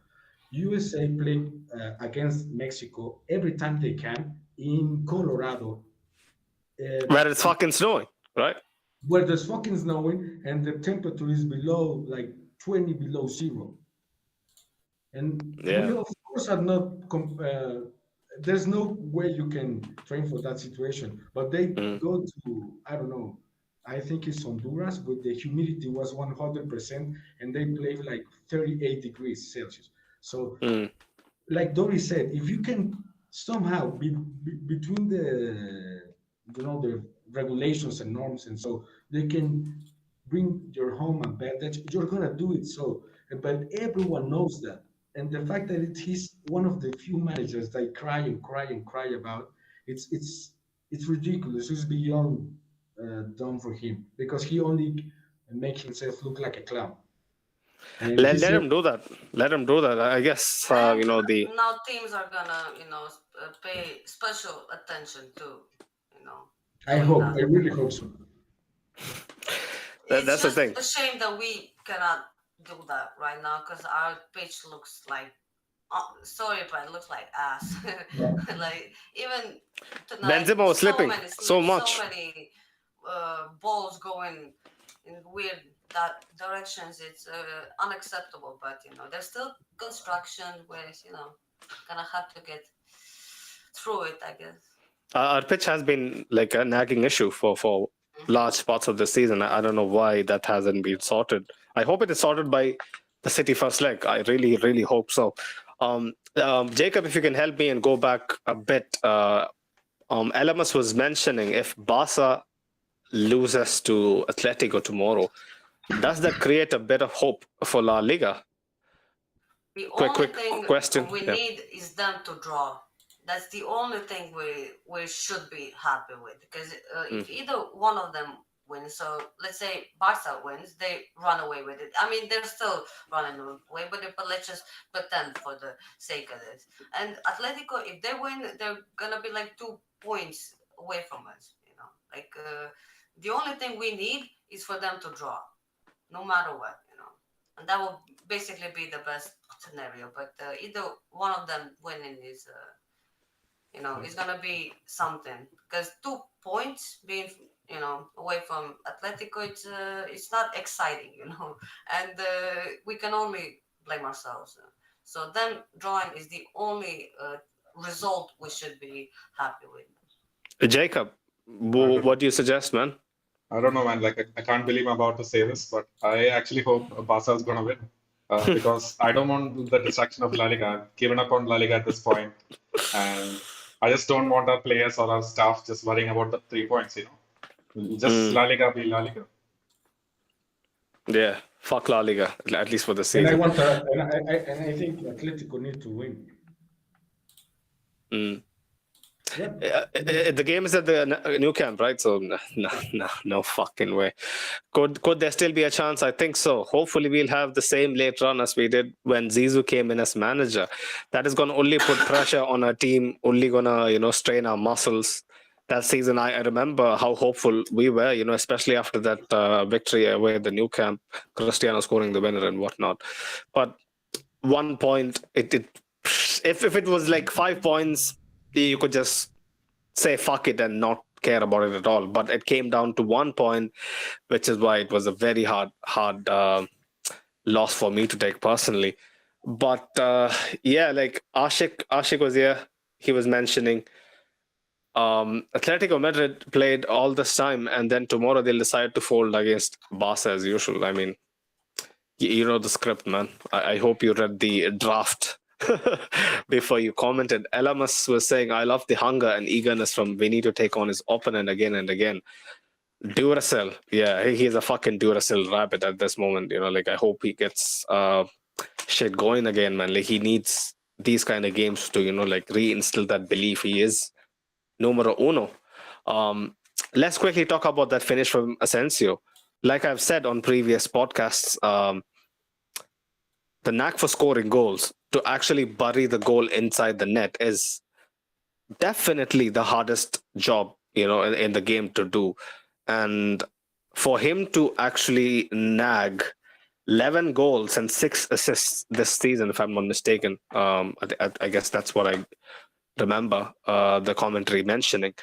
USA play against Mexico every time they can in Colorado, uh, Where it's fucking snowing, right? where there's fucking snowing and the temperature is below, like 20 below zero. And we, Yeah. of course, are not. There's no way you can train for that situation. But they go to, I don't know, I think it's Honduras, but the humidity was 100%, and they play like 38 degrees Celsius. So like Dory said, if you can somehow between the the regulations and norms, and so they can bring your home advantage, you're gonna do it. So, but everyone knows that, and the fact that he's one of the few managers that cry and cry and cry about it's ridiculous. It's beyond done for him because he only make himself look like a clown. And he Let said, him do that. Let him do that. I guess And the now teams are gonna, pay special attention to, I doing hope, that. I really hope so. It's that's the just thing. a shame that we cannot do that right now because our pitch looks like sorry, but it looks like ass. Like even tonight, Benzema was so slipping many so slips, so much. many balls going in weird that directions. It's unacceptable. But there's still construction where gonna have to get through it, I guess. Our pitch has been like a nagging issue for large parts of the season. I don't know why that hasn't been sorted. I hope it is sorted by the City first leg. I really, really hope so. Jacob, if you can help me and go back a bit, Elemus was mentioning if Barca loses to Atletico tomorrow, does that create a bit of hope for La Liga? The only Quick thing question. we Yeah. need is them to draw. That's the only thing we should be happy with. Because if either one of them wins, so let's say Barca wins, they run away with it. I mean, they're still running away with it, but let's just pretend for the sake of this. And Atletico, if they win, they're gonna be like 2 points away from us. Like the only thing we need is for them to draw, no matter what. And that will basically be the best scenario. But either one of them winning is gonna be something. Because 2 points being away from Atletico, it's not exciting, and we can only blame ourselves. So them drawing is the only result we should be happy with. Jacob, I don't what know. do you suggest, man? I don't know, man. Like, I can't believe I'm about to say this, but I actually hope Barca is going to win because I don't want the distraction of La Liga. I've given up on La Liga at this point, and I just don't want our players or our staff just worrying about the 3 points. Just Mm, La Liga be La Liga. yeah, fuck La Liga, at least for the And I season. want and I think Atletico need to win. Mm. Yep. The game is at the new camp, right? So no fucking way. Could there still be a chance? I think so. Hopefully, we'll have the same late run as we did when Zizou came in as manager. That is going to only put pressure on our team. Only gonna strain our muscles. That season, I remember how hopeful we were. Especially after that victory away at the new camp, Cristiano scoring the winner and whatnot. But 1 point, if it was like 5 points, you could just say fuck it and not care about it at all. But it came down to 1 point, which is why it was a very hard loss for me to take personally. But yeah, like Ashik was here. He was mentioning Atletico Madrid played all this time, and then tomorrow they'll decide to fold against Barca as usual. I mean, you know the script, man. I hope you read the draft before you commented. Elamus was saying, I love the hunger and eagerness from Vinny to take on his opponent again and again. Duracell. Yeah, he's a fucking Duracell rabbit at this moment. Like I hope he gets shit going again, man. Like he needs these kind of games to, like reinstill that belief he is numero uno. Let's quickly talk about that finish from Asensio. Like I've said on previous podcasts, the knack for scoring goals to actually bury the goal inside the net is definitely the hardest job in the game to do. And for him to actually nag 11 goals and 6 assists this season, if I'm not mistaken, I guess that's what I remember the commentary mentioning.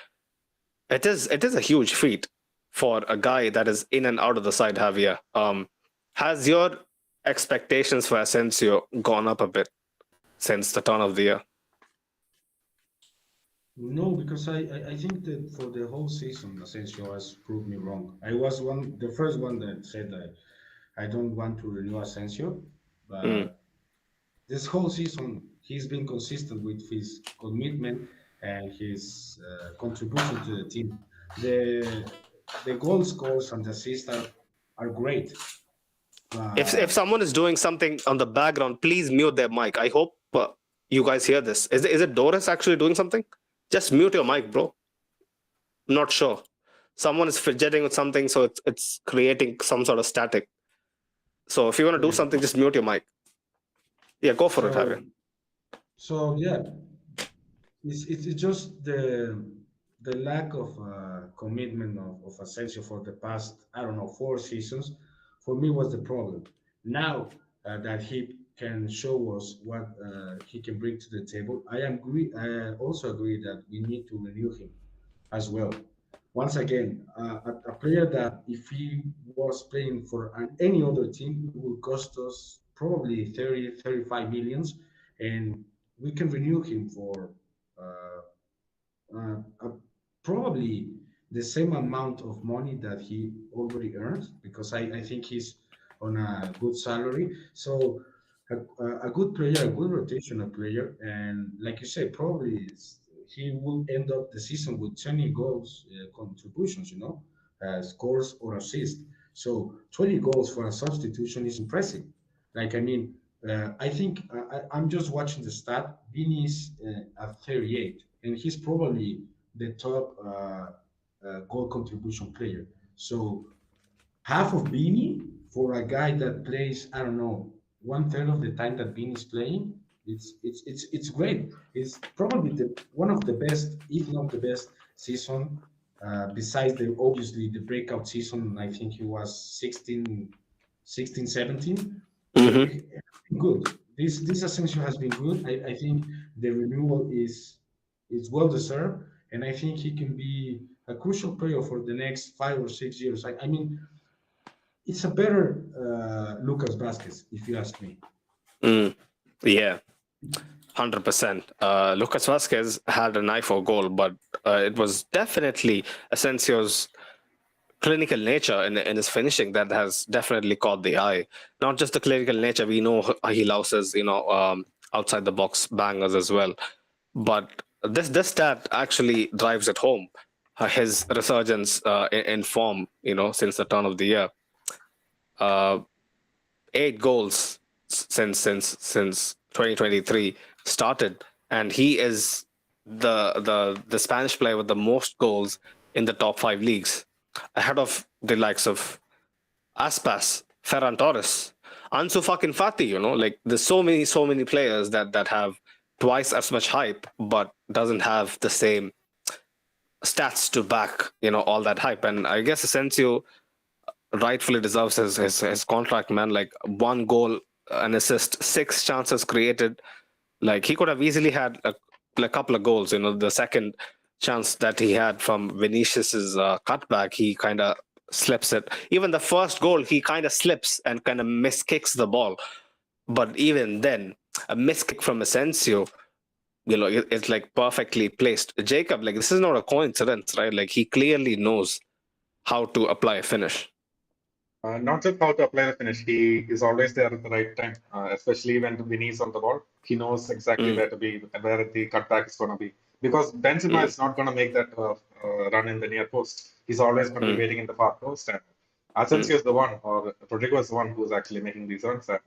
It is a huge feat for a guy that is in and out of the side, Javier. Has your expectations for Asensio gone up a bit since the turn of the year? No, because I think that for the whole season, Asensio has proved me wrong. I was the first one that said that I don't want to renew Asensio, Mm. but this whole season he's been consistent with his commitment and his contribution to the team. The the goal scores and the assists are great, If but someone is doing something on the background, please mute their mic. I hope you guys hear this. Is it Doris actually doing something? Just mute your mic, bro. Not sure. Someone is fidgeting with something, so it's creating some sort of static. So if you want to do okay. something, just mute your mic. Yeah, go for it, Javier. So yeah, it's just the lack of commitment of Asensio for the past, I don't know, 4 seasons for me was the problem. Now that he can show us what he can bring to the table. I also agree that we need to renew him as well. Once again, a player that if he was playing for any other team, it will cost us probably 30, 35 millions, and we can renew him for uh, probably the same amount of money that he already earns, because I think he's on a good salary. So a good player, a good rotational player, and like you said, probably he will end up the season with 20 goals contributions, scores or assists. So 20 goals for a substitution is impressive. Like, I mean, I think I'm just watching the stat. Vini is at 38, and he's probably the top goal contribution player. So half of Vini for a guy that plays, I don't know, one third of the time that Vini is playing, it's great. It's probably the one of the best, if not the best, season. Besides the obviously the breakout season, I think he was 16, 17. Mm-hmm. Good. This Asensio has been good. I think the renewal is well deserved, and I think he can be a crucial player for the next 5 or 6 years. I mean, it's a better Lucas Vasquez, if you ask me. Yeah, 100%. Lucas Vasquez had an eye for goal, but it was definitely Asensio's clinical nature in his finishing that has definitely caught the eye. Not just the clinical nature, we know he loves his, outside the box bangers as well. But this stat actually drives it home. His resurgence in form, since the turn of the year. 8 goals since 2023 started, and he is the Spanish player with the most goals in the top 5 leagues, ahead of the likes of Aspas, Ferran Torres, Ansu fucking Fati. Like there's so many players that have twice as much hype, but doesn't have the same stats to back all that hype. And I guess Asensio rightfully deserves his contract, man. Like 1 goal, an assist, 6 chances created. Like he could have easily had a couple of goals. The second chance that he had from Vinicius's cutback, he kind of slips it. Even the first goal, he kind of slips and kind of miskicks the ball. But even then, a miskick from Asensio, it's like perfectly placed. Jacob, like this is not a coincidence, right? Like he clearly knows how to apply a finish. Not just how to apply the finish, he is always there at the right time, especially when Vinny is on the ball. He knows exactly where to be, where the cutback is going to be. Because Benzema is not going to make that run in the near post. He's always going to be waiting in the far post. And Asensio is the one, or Rodrigo is the one who's actually making these runs. And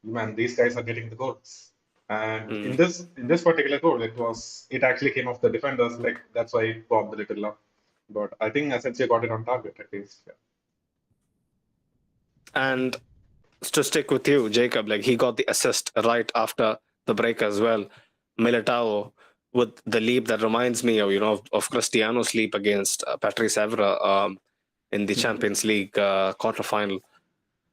man, these guys are getting the goals. And in this particular goal, it actually came off the defenders. Like that's why it popped a little up. But I think Asensio got it on target at least. Yeah. And to stick with you, Jacob, like he got the assist right after the break as well. Militao with the leap that reminds me of Cristiano's leap against Patrice Evra in the Champions League quarterfinal.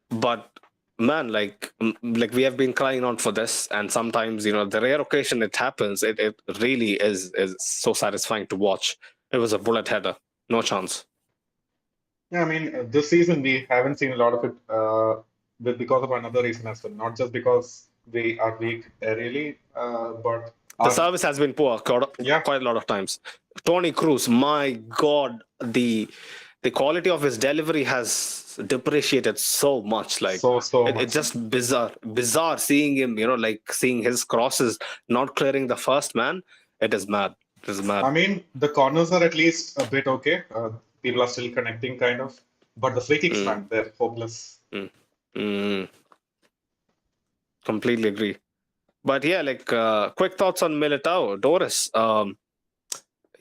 But man, like we have been crying out for this, and sometimes the rare occasion it happens, it really is so satisfying to watch. It was a bullet header, no chance. Yeah, I mean, this season we haven't seen a lot of it because of another reason as well. Not just because we are weak aerially, but the service has been poor quite a lot of times. Toni Kroos, my God, the quality of his delivery has depreciated so much. Like it's just bizarre seeing him. Like seeing his crosses not clearing the first man. It is mad. I mean, the corners are at least a bit okay. People are still connecting, kind of. But the free kicks, man, they're hopeless. Completely agree. But yeah, like quick thoughts on Militao. Doris,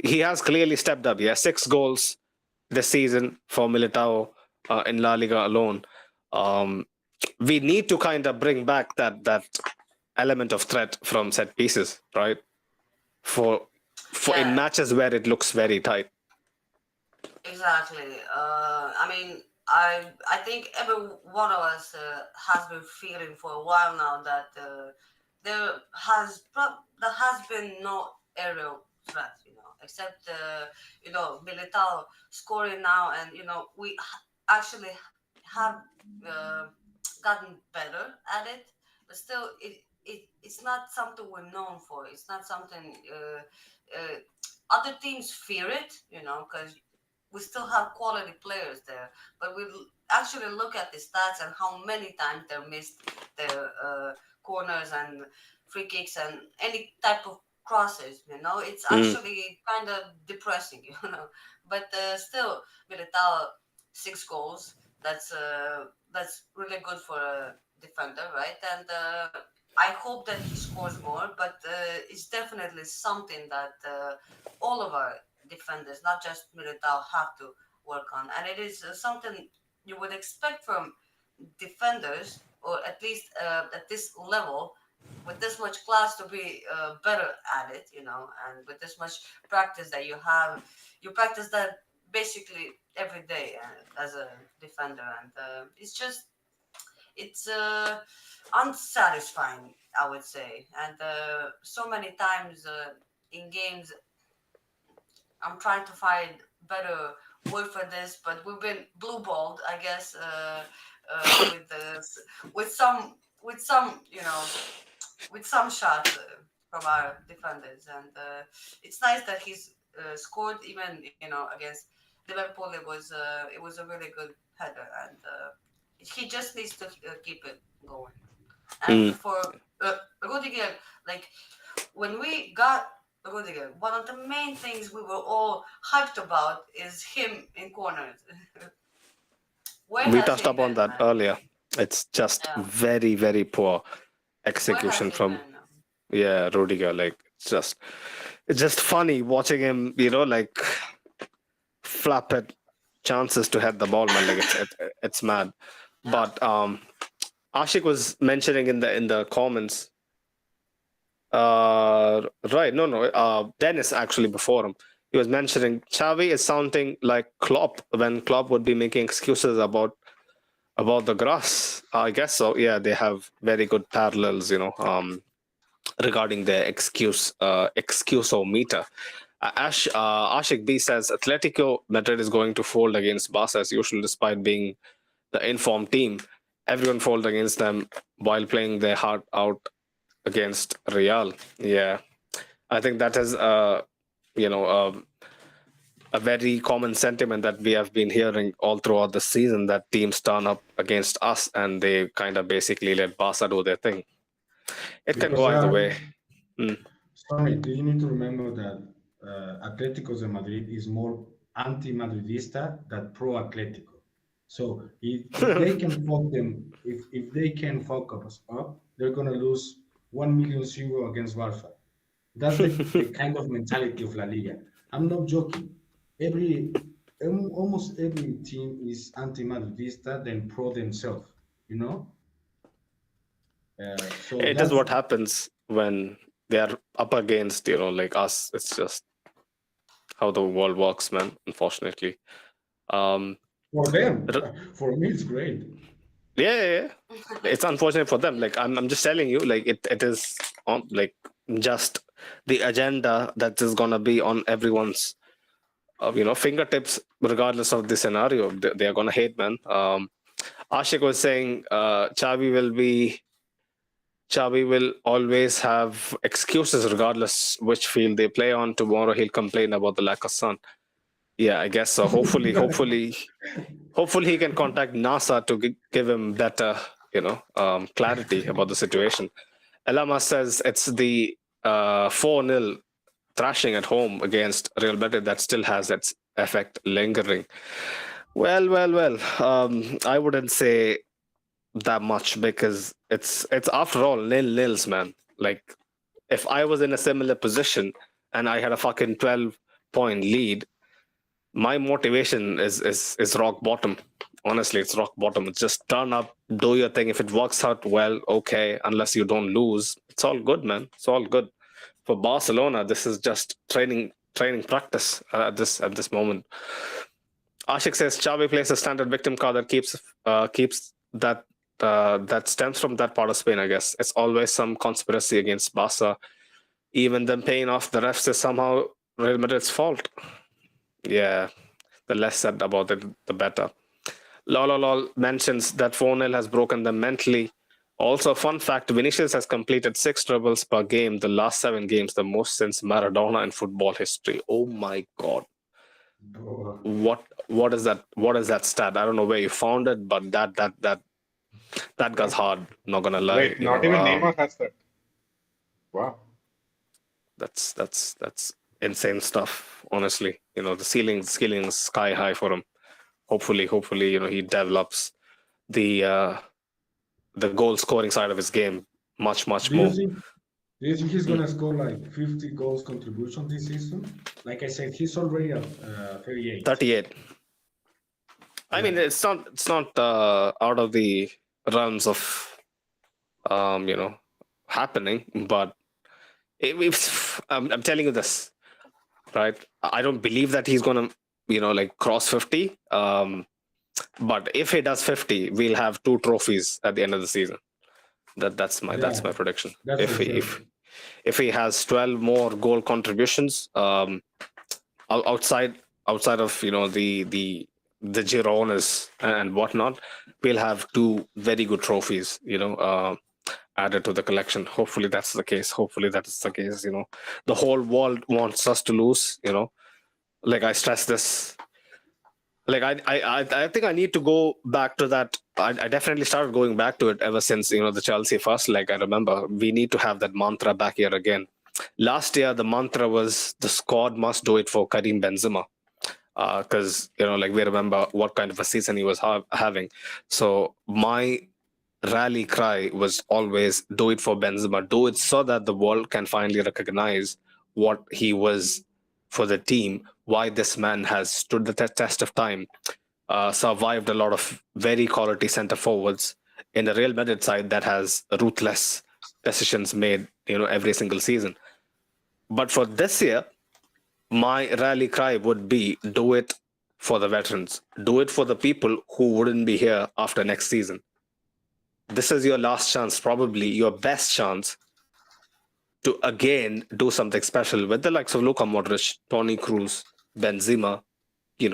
he has clearly stepped up. He has 6 goals this season for Militao in La Liga alone. We need to kind of bring back that element of threat from set pieces, right? For in matches where it looks very tight. Exactly. I mean, I think every one of us has been feeling for a while now that there has been no aerial threat, except Militao scoring now, and we actually have uh, gotten better at it, but still it's not something we're known for. It's not something other teams fear it, because we still have quality players there, but we actually look at the stats and how many times they missed their corners and free kicks and any type of crosses. It's Mm. actually kind of depressing. But still, Militao 6 goals. That's really good for a defender, right? And I hope that he scores more, but it's definitely something that all of our defenders, not just Militao, have to work on. And it is something you would expect from defenders, or at least at this level, with this much class, to be better at it, and with this much practice that you have. You practice that basically every day as a defender, and it's unsatisfying, I would say. And so many times in games, I'm trying to find better word for this, but we've been blue balled, I guess, with with some, with some shots from our defenders, and it's nice that he's scored even, against Liverpool. It was a really good header, and he just needs to keep it going. And Mm. for Rudiger, like when we got Rudiger, one of the main things we were all hyped about is him in corners. Where We has touched he upon been, that man? earlier. It's just Yeah, very, very poor where has execution he from, been? yeah, Rudiger. Like it's just funny watching him, like flap at chances to head the ball, man. Like it's mad. Yeah, But Ashik was mentioning in the comments. Right, no. Dennis actually before him. He was mentioning Xavi is sounding like Klopp when Klopp would be making excuses about the grass. I guess so. Yeah, they have very good parallels, regarding their excusometer. Ashik B says Atletico Madrid is going to fold against Barca as usual, despite being the informed team. Everyone folded against them while playing their heart out against Real. Yeah, I think that is you know a very common sentiment that we have been hearing all throughout the season, that teams turn up against us and they kind of basically let Barca do their thing. It can Because go either way. Mm. sorry, do you need to remember that Atlético de Madrid is more anti-Madridista than pro-Atlético. So if they can fuck them, if they can fuck us up, they're gonna lose 1 million euro against Barca. That's the kind of mentality of La Liga. I'm not joking. Almost every team is anti-Madridista than pro themselves. You know. So It is that's what happens when they are up against, like us. It's just how the world works, man, unfortunately. Um, for them. r- For me, it's great. yeah. It's unfortunate for them. Like I'm just telling you, like it is on, like, just the agenda that is gonna be on everyone's fingertips, regardless of the scenario. They are gonna hate, man. Ashik was saying Xavi will always have excuses regardless which field they play on. Tomorrow he'll complain about the lack of sun. Yeah, I guess so. Hopefully he can contact NASA to give him better, clarity about the situation. Elama says it's the 4-0 thrashing at home against Real Madrid that still has its effect lingering. Well. I wouldn't say that much, because it's after all nils, man. Like, if I was in a similar position and I had a fucking 12-point lead, my motivation is rock bottom. Honestly, it's rock bottom. It's just turn up, do your thing. If it works out well, okay. Unless you don't lose, it's all good, man. It's all good. For Barcelona, this is just training practice at this moment. Ashik says Xavi plays a standard victim card that keeps that stems from that part of Spain. I guess it's always some conspiracy against Barca. Even them paying off the refs is somehow Real Madrid's fault. Yeah, the less said about it, the better. Lol mentions that 4-0 has broken them mentally. Also, fun fact: Vinicius has completed 6 dribbles per game the last 7 games, the most since Maradona in football history. Oh my god! Bro, What is that? What is that stat? I don't know where you found it, but that goes hard. Not gonna lie, Wait, not even Neymar has that. Wow. that's insane stuff. Honestly, the ceiling's sky high for him. Hopefully, he develops the goal scoring side of his game much do you more. think do you think he's gonna score like 50 goals contribution this season? Like I said, he's already at 38. 38. I mean, it's not out of the realms of happening, but I'm telling you this, right? I don't believe that he's gonna like cross 50. But if he does 50, we'll have 2 trophies at the end of the season. That's my prediction. That's If for he sure. if he has 12 more goal contributions, outside of the Gironas and whatnot, we'll have 2 very good trophies. Added to the collection. Hopefully that's the case. The whole world wants us to lose. Like I stress this. Like I think I need to go back to that. I definitely started going back to it ever since the Chelsea first. Like I remember, we need to have that mantra back here again. Last year the mantra was the squad must do it for Karim Benzema, because like we remember what kind of a season he was having. So my rally cry was always do it for Benzema, do it so that the world can finally recognize what he was for the team, why this man has stood the test of time, survived a lot of very quality center forwards in the Real Madrid side that has ruthless decisions made every single season. But for this year, my rally cry would be do it for the veterans, do it for the people who wouldn't be here after next season. This is your last chance, probably your best chance to again do something special with the likes of Luka Modric, Toni Kroos, Benzema. You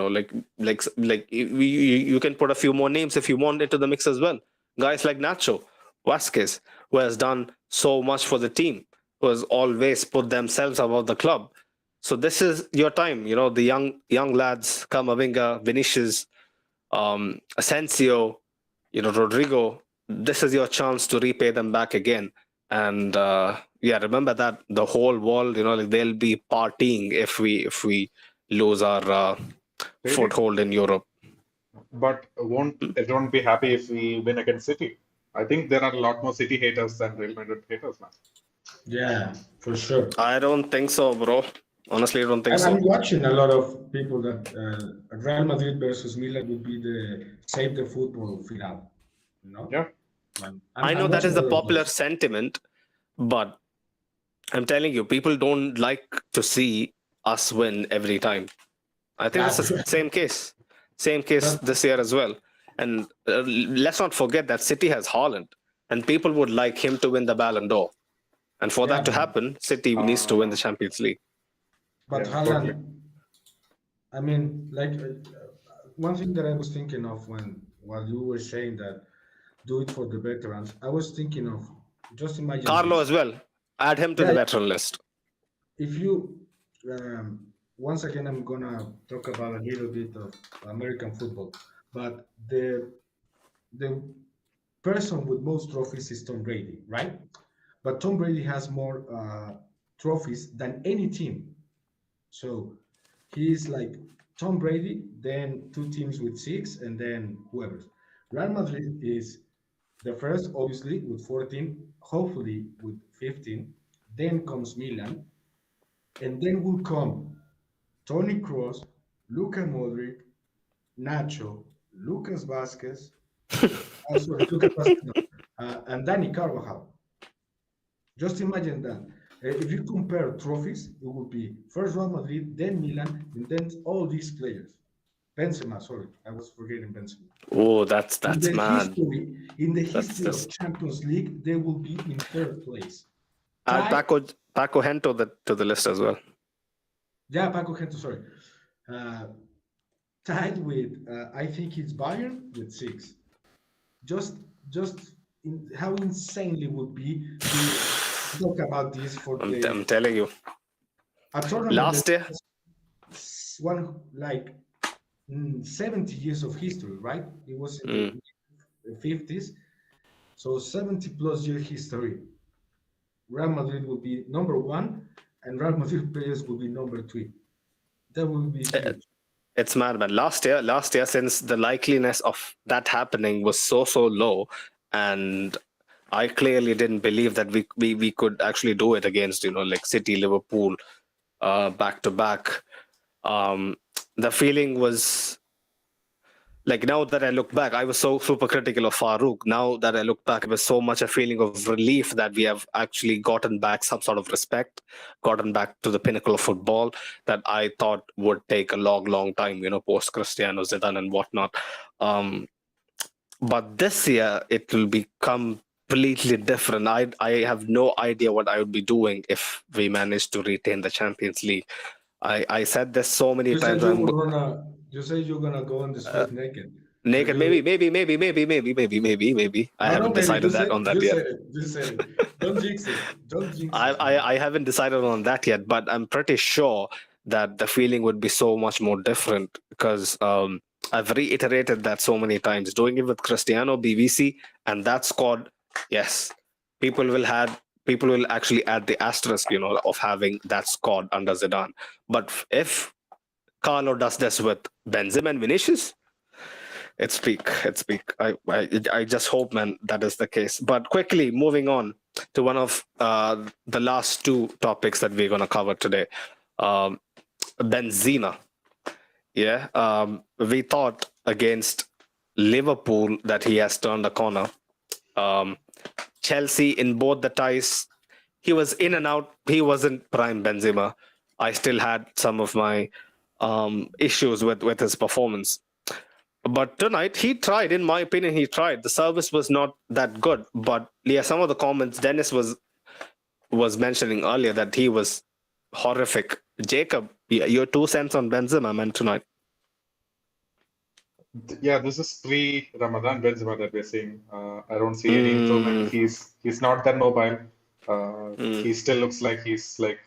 can put a few more names if you want into the mix as well. Guys like Nacho, Vasquez, who has done so much for the team, who has always put themselves above the club. So this is your time. The young lads, Camavinga, Vinicius, Asensio, Rodrigo. This is your chance to repay them back again. And remember that the whole world, they'll be partying if we lose our Really? foothold in Europe. But won't everyone be happy if we win against City? I think there are a lot more City haters than Real Madrid haters, man. Yeah, for sure. I don't think so, bro. Honestly, I don't think And so. I'm watching a lot of people that Real Madrid versus Milan would be the save the football final. Yeah. I know that is the popular sentiment, but I'm telling you, people don't like to see us win every time. I think it's the same case. Same case this year as well. And let's not forget that City has Haaland, and people would like him to win the Ballon d'Or. And for that to happen, City needs to win the Champions League. But Yeah, Haaland, totally. I mean, like one thing that I was thinking of while you were saying that do it for the veterans, I was thinking of just imagine Carlo this. as well. Add him to the veteran list. If you once again, I'm gonna talk about a little bit of American football, but the person with most trophies is Tom Brady, right? But Tom Brady has more trophies than any team. So he's like Tom Brady, then 2 teams with 6, and then whoever. Real Madrid is the first, obviously, with 14, hopefully with 15. Then comes Milan, and then will come Toni Kroos, Luka Modric, Nacho, Lucas Vasquez, Lucas Vasquez, no, and Danny Carvajal. Just imagine that. If you compare trophies, it would be first Real Madrid, then Milan, and then all these players. Benzema, sorry, I was forgetting Benzema. Oh, In that's the mad. history, in the That's history of just. Champions League, they will be in third place. Add Tied, Paco Hento to the list as well. yeah, Paco Gento, sorry. Uh, Tied with, I think it's Bayern with 6. Just, just how insanely would be to talk about this for the I'm telling you. a tournament that Last year, one like 70 years of history, right? It was in mm, the 50s, so 70 plus year history. Real Madrid will be number one, and Real Madrid players will be number three. That will be eh, huge. it's mad, man. Last year, since the likeliness of that happening was so low, and I clearly didn't believe that we could actually do it against like City, Liverpool, back to back. Um, the feeling was like, now that I look back, I was so super critical of Farouk. Now that I look back, it was so much a feeling of relief that we have actually gotten back some sort of respect, gotten back to the pinnacle of football that I thought would take a long time, post Cristiano, Zidane, and whatnot. Um, but this year, it will be completely different. I have no idea what I would be doing if we manage to retain the Champions League. I said this so many You said times. you were gonna. You said you're gonna go on the street naked. Are Naked, you? maybe. I No, no, haven't maybe. decided that on that You yet. said it. You said it. Don't jinx it. Don't jinx it, man. I haven't decided on that yet, but I'm pretty sure that the feeling would be so much more different because I've reiterated that so many times. Doing it with Cristiano, BVC, and that squad, yes, people will have people will actually add the asterisk, of having that squad under Zidane. But if Carlo does this with Benzema and Vinicius, it's peak. It's peak. I just hope, man, that is the case. But quickly moving on to one of the last two topics that we're going to cover today. Um, Benzema. Yeah. We thought against Liverpool that he has turned a corner. Um, Chelsea, in both the ties, he was in and out. He wasn't prime Benzema. I still had some of my issues with his performance. But tonight he tried. In my opinion, he tried. The service was not that good. But yeah, some of the comments Dennis was mentioning earlier that he was horrific. Jacob, your 2 cents on Benzema, man, tonight. Yeah, this is pre-Ramadan Benzema that we're seeing. I don't see any improvement. Mm, He's not that mobile. mm, He still looks like he's like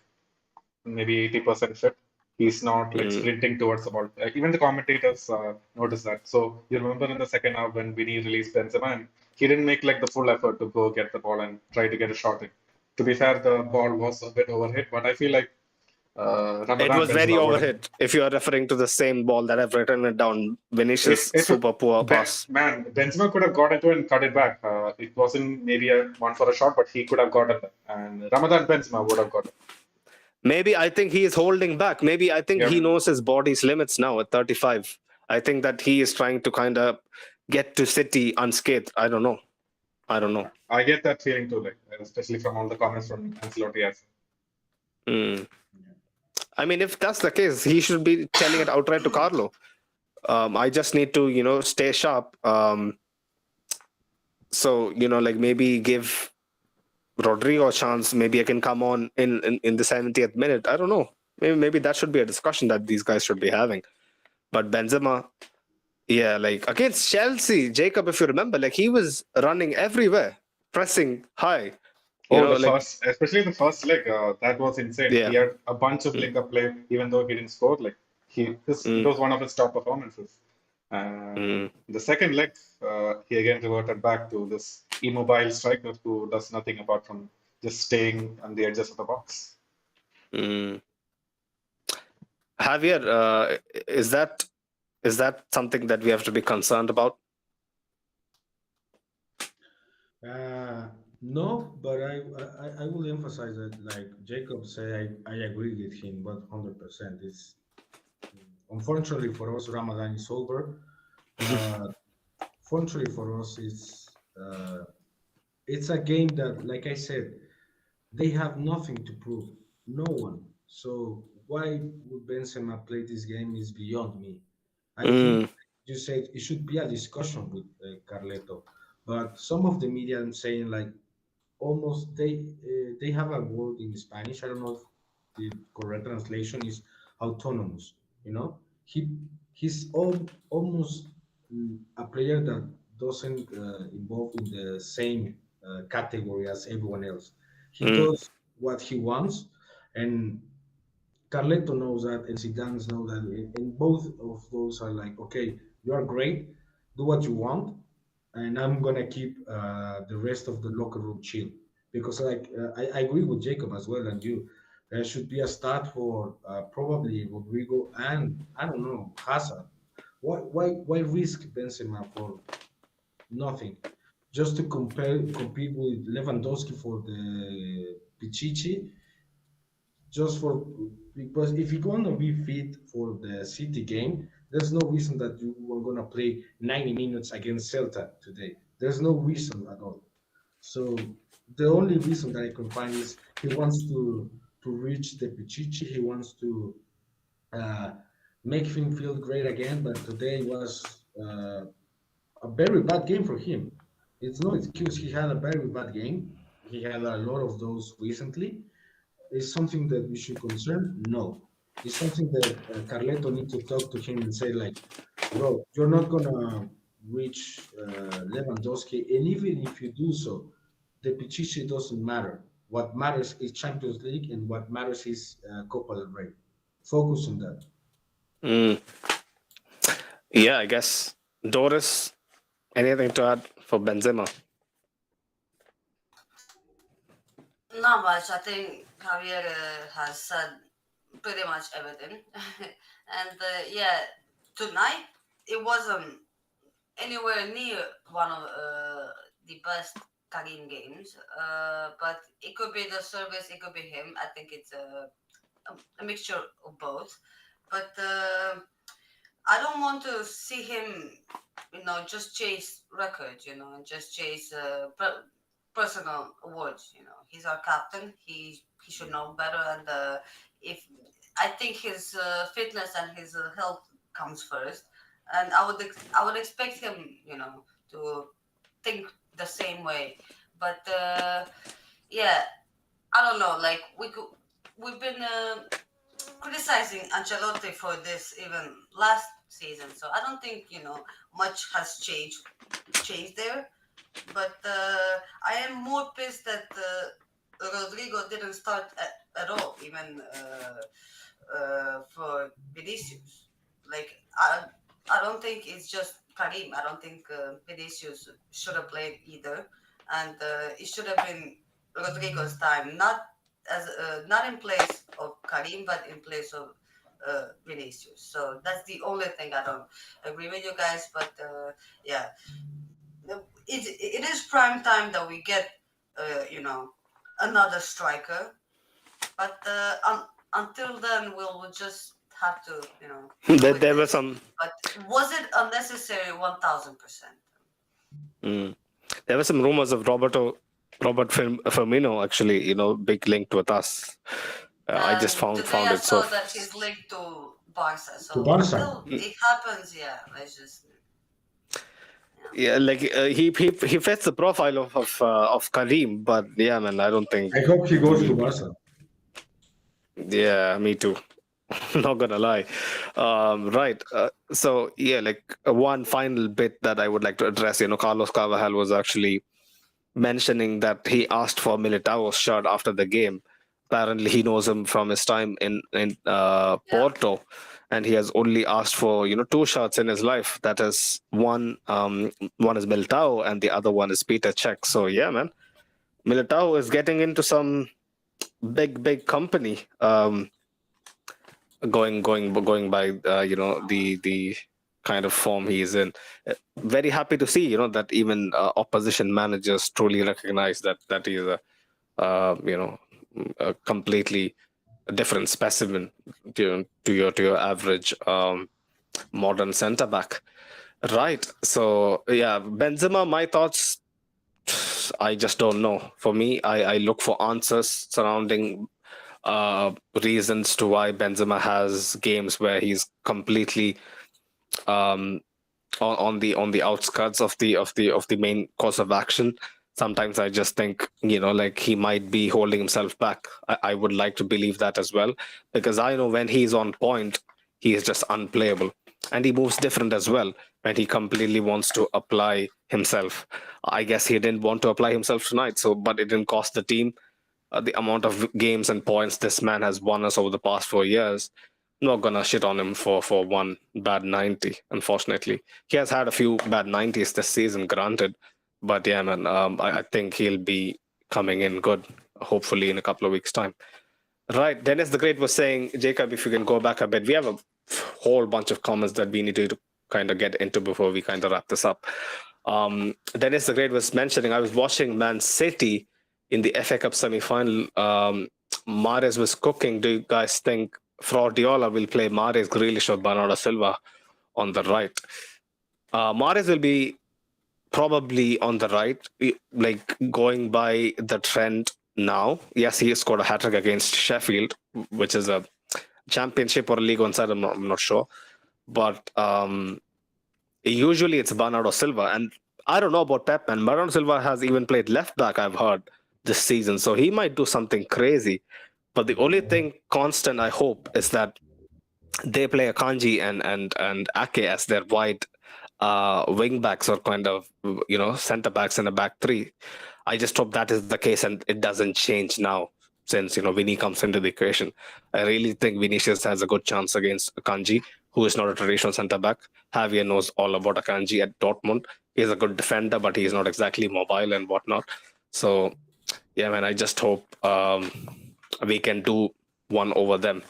maybe 80% fit. He's not like mm. sprinting towards the ball. Even the commentators notice that. So you remember in the second half when Vinny released Benzema, and he didn't make like the full effort to go get the ball and try to get a shot in. To be fair, the ball was a bit overhit, but I feel like It Ramadan was very Benzema would have. overhit. If you are referring to the same ball that I've written it down, Vinicius If super poor pass. man, Benzema could have got into it and cut it back. It wasn't maybe a one for a shot, but he could have gotten it, and Ramadan Benzema would have got it. Maybe I think he is holding back. Maybe I think he Yep. knows his body's limits now at 35. I think that he is trying to kind of get to City unscathed. I don't know. I don't know. I get that feeling too, like especially from all the comments from Ancelotti as Mm. I mean, if that's the case, he should be telling it outright to Carlo. I just need to, stay sharp. So, like maybe give Rodrigo a chance. Maybe I can come on in the 70th minute. I don't know. Maybe that should be a discussion that these guys should be having. But Benzema, yeah, like against Chelsea, Jacob, if you remember, like he was running everywhere, pressing high. Oh, the Like first, especially the first leg, that was insane. He yeah. had a bunch of Mm, link-up play, even though he didn't score. Like it mm, was one of his top performances. And mm. the second leg, he again reverted back to this immobile striker who does nothing apart from just staying on the edges of the box. Mm. Javier, is that something that we have to be concerned about? No, but I will emphasize that, like Jacob said, I agree with him 100%. It's unfortunately for us, Ramadan is over. But fortunately for us, it's a game that, like I said, they have nothing to prove. No one. So why would Benzema play this game is beyond me. I think Mm, you said it should be a discussion with Carleto, but some of the media I'm saying like almost they have a word in Spanish. I don't know if the correct translation is autonomous. You know, he's almost a player that doesn't involve in the same category as everyone else. He mm, does what he wants, and Carleto knows that, and Zidane knows that, and both of those are like, okay, you are great, do what you want, and I'm gonna keep the rest of the locker room chill. Because I agree with Jacob as well and you. There should be a start for probably Rodrigo and I don't know Hazard. Why risk Benzema for nothing? Just to compete with Lewandowski for the Pichichi, just for because if you're gonna be fit for the City game, there's no reason that you are gonna play 90 minutes against Celta today. There's no reason at all. So the only reason that I can find is he wants to reach the Pichichi. He wants to uh, make him feel great again. But today was a very bad game for him. It's no excuse. He had a very bad game. He had a lot of those recently. Is something that we should concern? No. It's something that Carleto needs to talk to him and say, like, bro, you're not gonna reach Lewandowski, and even if you do so, the Pichichi doesn't matter. What matters is Champions League, and what matters is Copa del Rey. Focus on that. mm. Yeah, I guess. Doris, anything to add for Benzema? Not much. I think Javier has said pretty much everything. And yeah, tonight it wasn't anywhere near one of the best Karim games. But it could be the service, it could be him. I think it's a mixture of both. But I don't want to see him, just chase records, and just chase personal awards. He's our captain. He should know better, and if I think his fitness and his health comes first, and I would expect him, to think the same way. But yeah, I don't know. Like we've been criticizing Ancelotti for this even last season, so I don't think much has changed there. But I am more pissed that Rodrigo didn't start at all, even for Vinicius. Like I don't think it's just Karim. I don't think Vinicius should have played either, and it should have been Rodrigo's time, not in place of Karim, but in place of Vinicius. So that's the only thing I don't agree with you guys. But yeah, it is prime time that we get another striker. But until then, we'll just have to There, with there were this. some. But was it unnecessary? 1,000%. Mm, there were some rumors of Robert Firmino actually. Big link with us. I just And today found I it so. saw that he's linked to Barca. To So Barca. until it happens, yeah, let's just. Yeah, like he fits the profile of Karim, but yeah, man, I don't think. I hope he goes to Barca. Yeah, me too. Not gonna lie. Right. So yeah, like one final bit that I would like to address. Carlos Carvajal was actually mentioning that he asked for Militao's shirt after the game. Apparently, he knows him from his time in Porto, and he has only asked for two shirts in his life. That is one is Militao, and the other one is Peter Cech. So yeah, man, Militao is getting into some big company. Going by the kind of form he is in. Very happy to see that even opposition managers truly recognize that he is a completely different specimen to your average modern centre back. Right. So yeah, Benzema. My thoughts. I just don't know. For me, I look for answers surrounding reasons to why Benzema has games where he's completely um, on the outskirts of the main course of action. Sometimes I just think, like he might be holding himself back. I would like to believe that as well, because I know when he's on point, he is just unplayable, and he moves different as well when he completely wants to apply himself. I guess he didn't want to apply himself tonight, but it didn't cost the team. The amount of games and points this man has won us over the past 4 years. Not gonna shit on him for one bad 90. Unfortunately, he has had a few bad 90s this season, granted, but yeah, man, I think he'll be coming in good, hopefully in a couple of weeks' time. Right, Dennis the Great was saying, Jacob, if you can go back a bit, we have a whole bunch of comments that we need to kind of get into before we kind of wrap this up. Dennis the Great was mentioning, I was watching Man City in the FA Cup semi-final. Mahrez was cooking. Do you guys think Fraudiola will play Mahrez, Grealish, or Bernardo Silva on the right? Mahrez will be probably on the right, like going by the trend now. Yes, he scored a hat-trick against Sheffield, which is a championship or a League One side, I'm not sure. But usually it's Bernardo Silva. And I don't know about Pep, and Bernardo Silva has even played left back, I've heard, this season. So he might do something crazy. But the only thing constant, I hope, is that they play Akanji and Ake as their wide wing backs, or kind of, centre backs in a back three. I just hope that is the case and it doesn't change now since, Vinny comes into the equation. I really think Vinicius has a good chance against Akanji, who is not a traditional centre back. Javier knows all about Akanji at Dortmund. He's a good defender, but he's not exactly mobile and whatnot. So, yeah, man, I just hope we can do one over them.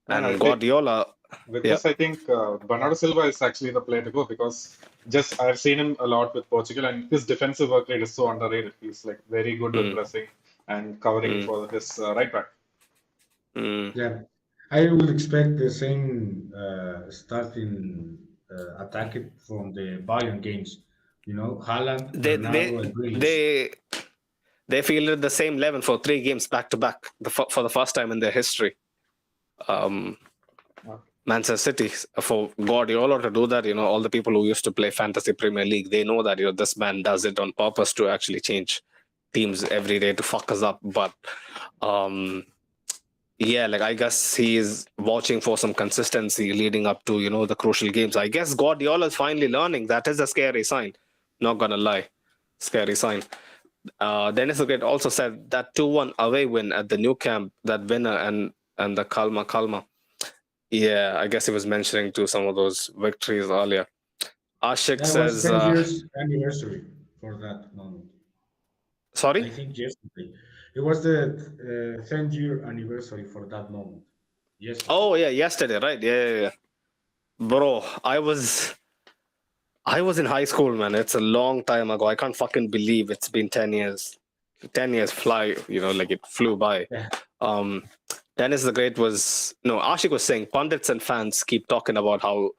And Guardiola... With this, I think Bernardo Silva is actually the player to go, because just I've seen him a lot with Portugal, and his defensive work rate is so underrated. He's like very good with pressing and covering for his right back. Yeah, I would expect the same starting attack from the Bayern games. Haaland, Bernardo, and Grealish. They fielded the same 11 for 3 games back to back for the first time in their history. Manchester City, for Guardiola to do that, all the people who used to play Fantasy Premier League, they know that this man does it on purpose to actually change teams every day to fuck us up. But yeah, like I guess he is watching for some consistency leading up to the crucial games. I guess Guardiola is finally learning. That is a scary sign. Not gonna lie, scary sign. Dennis the Great also said that 2-1 away win at the new camp, that winner and the Kalma. Yeah, I guess he was mentioning to some of those victories earlier. Ashik That says... was 10 years anniversary for that moment. Sorry? I think yesterday. It was the 10th-year anniversary for that moment. Yesterday. Oh, yeah, yesterday, right? Yeah. Bro, I was in high school, man. It's a long time ago. I can't fucking believe it's been 10 years. 10 years fly, like it flew by. Yeah. Dennis the Great Ashik was saying pundits and fans keep talking about how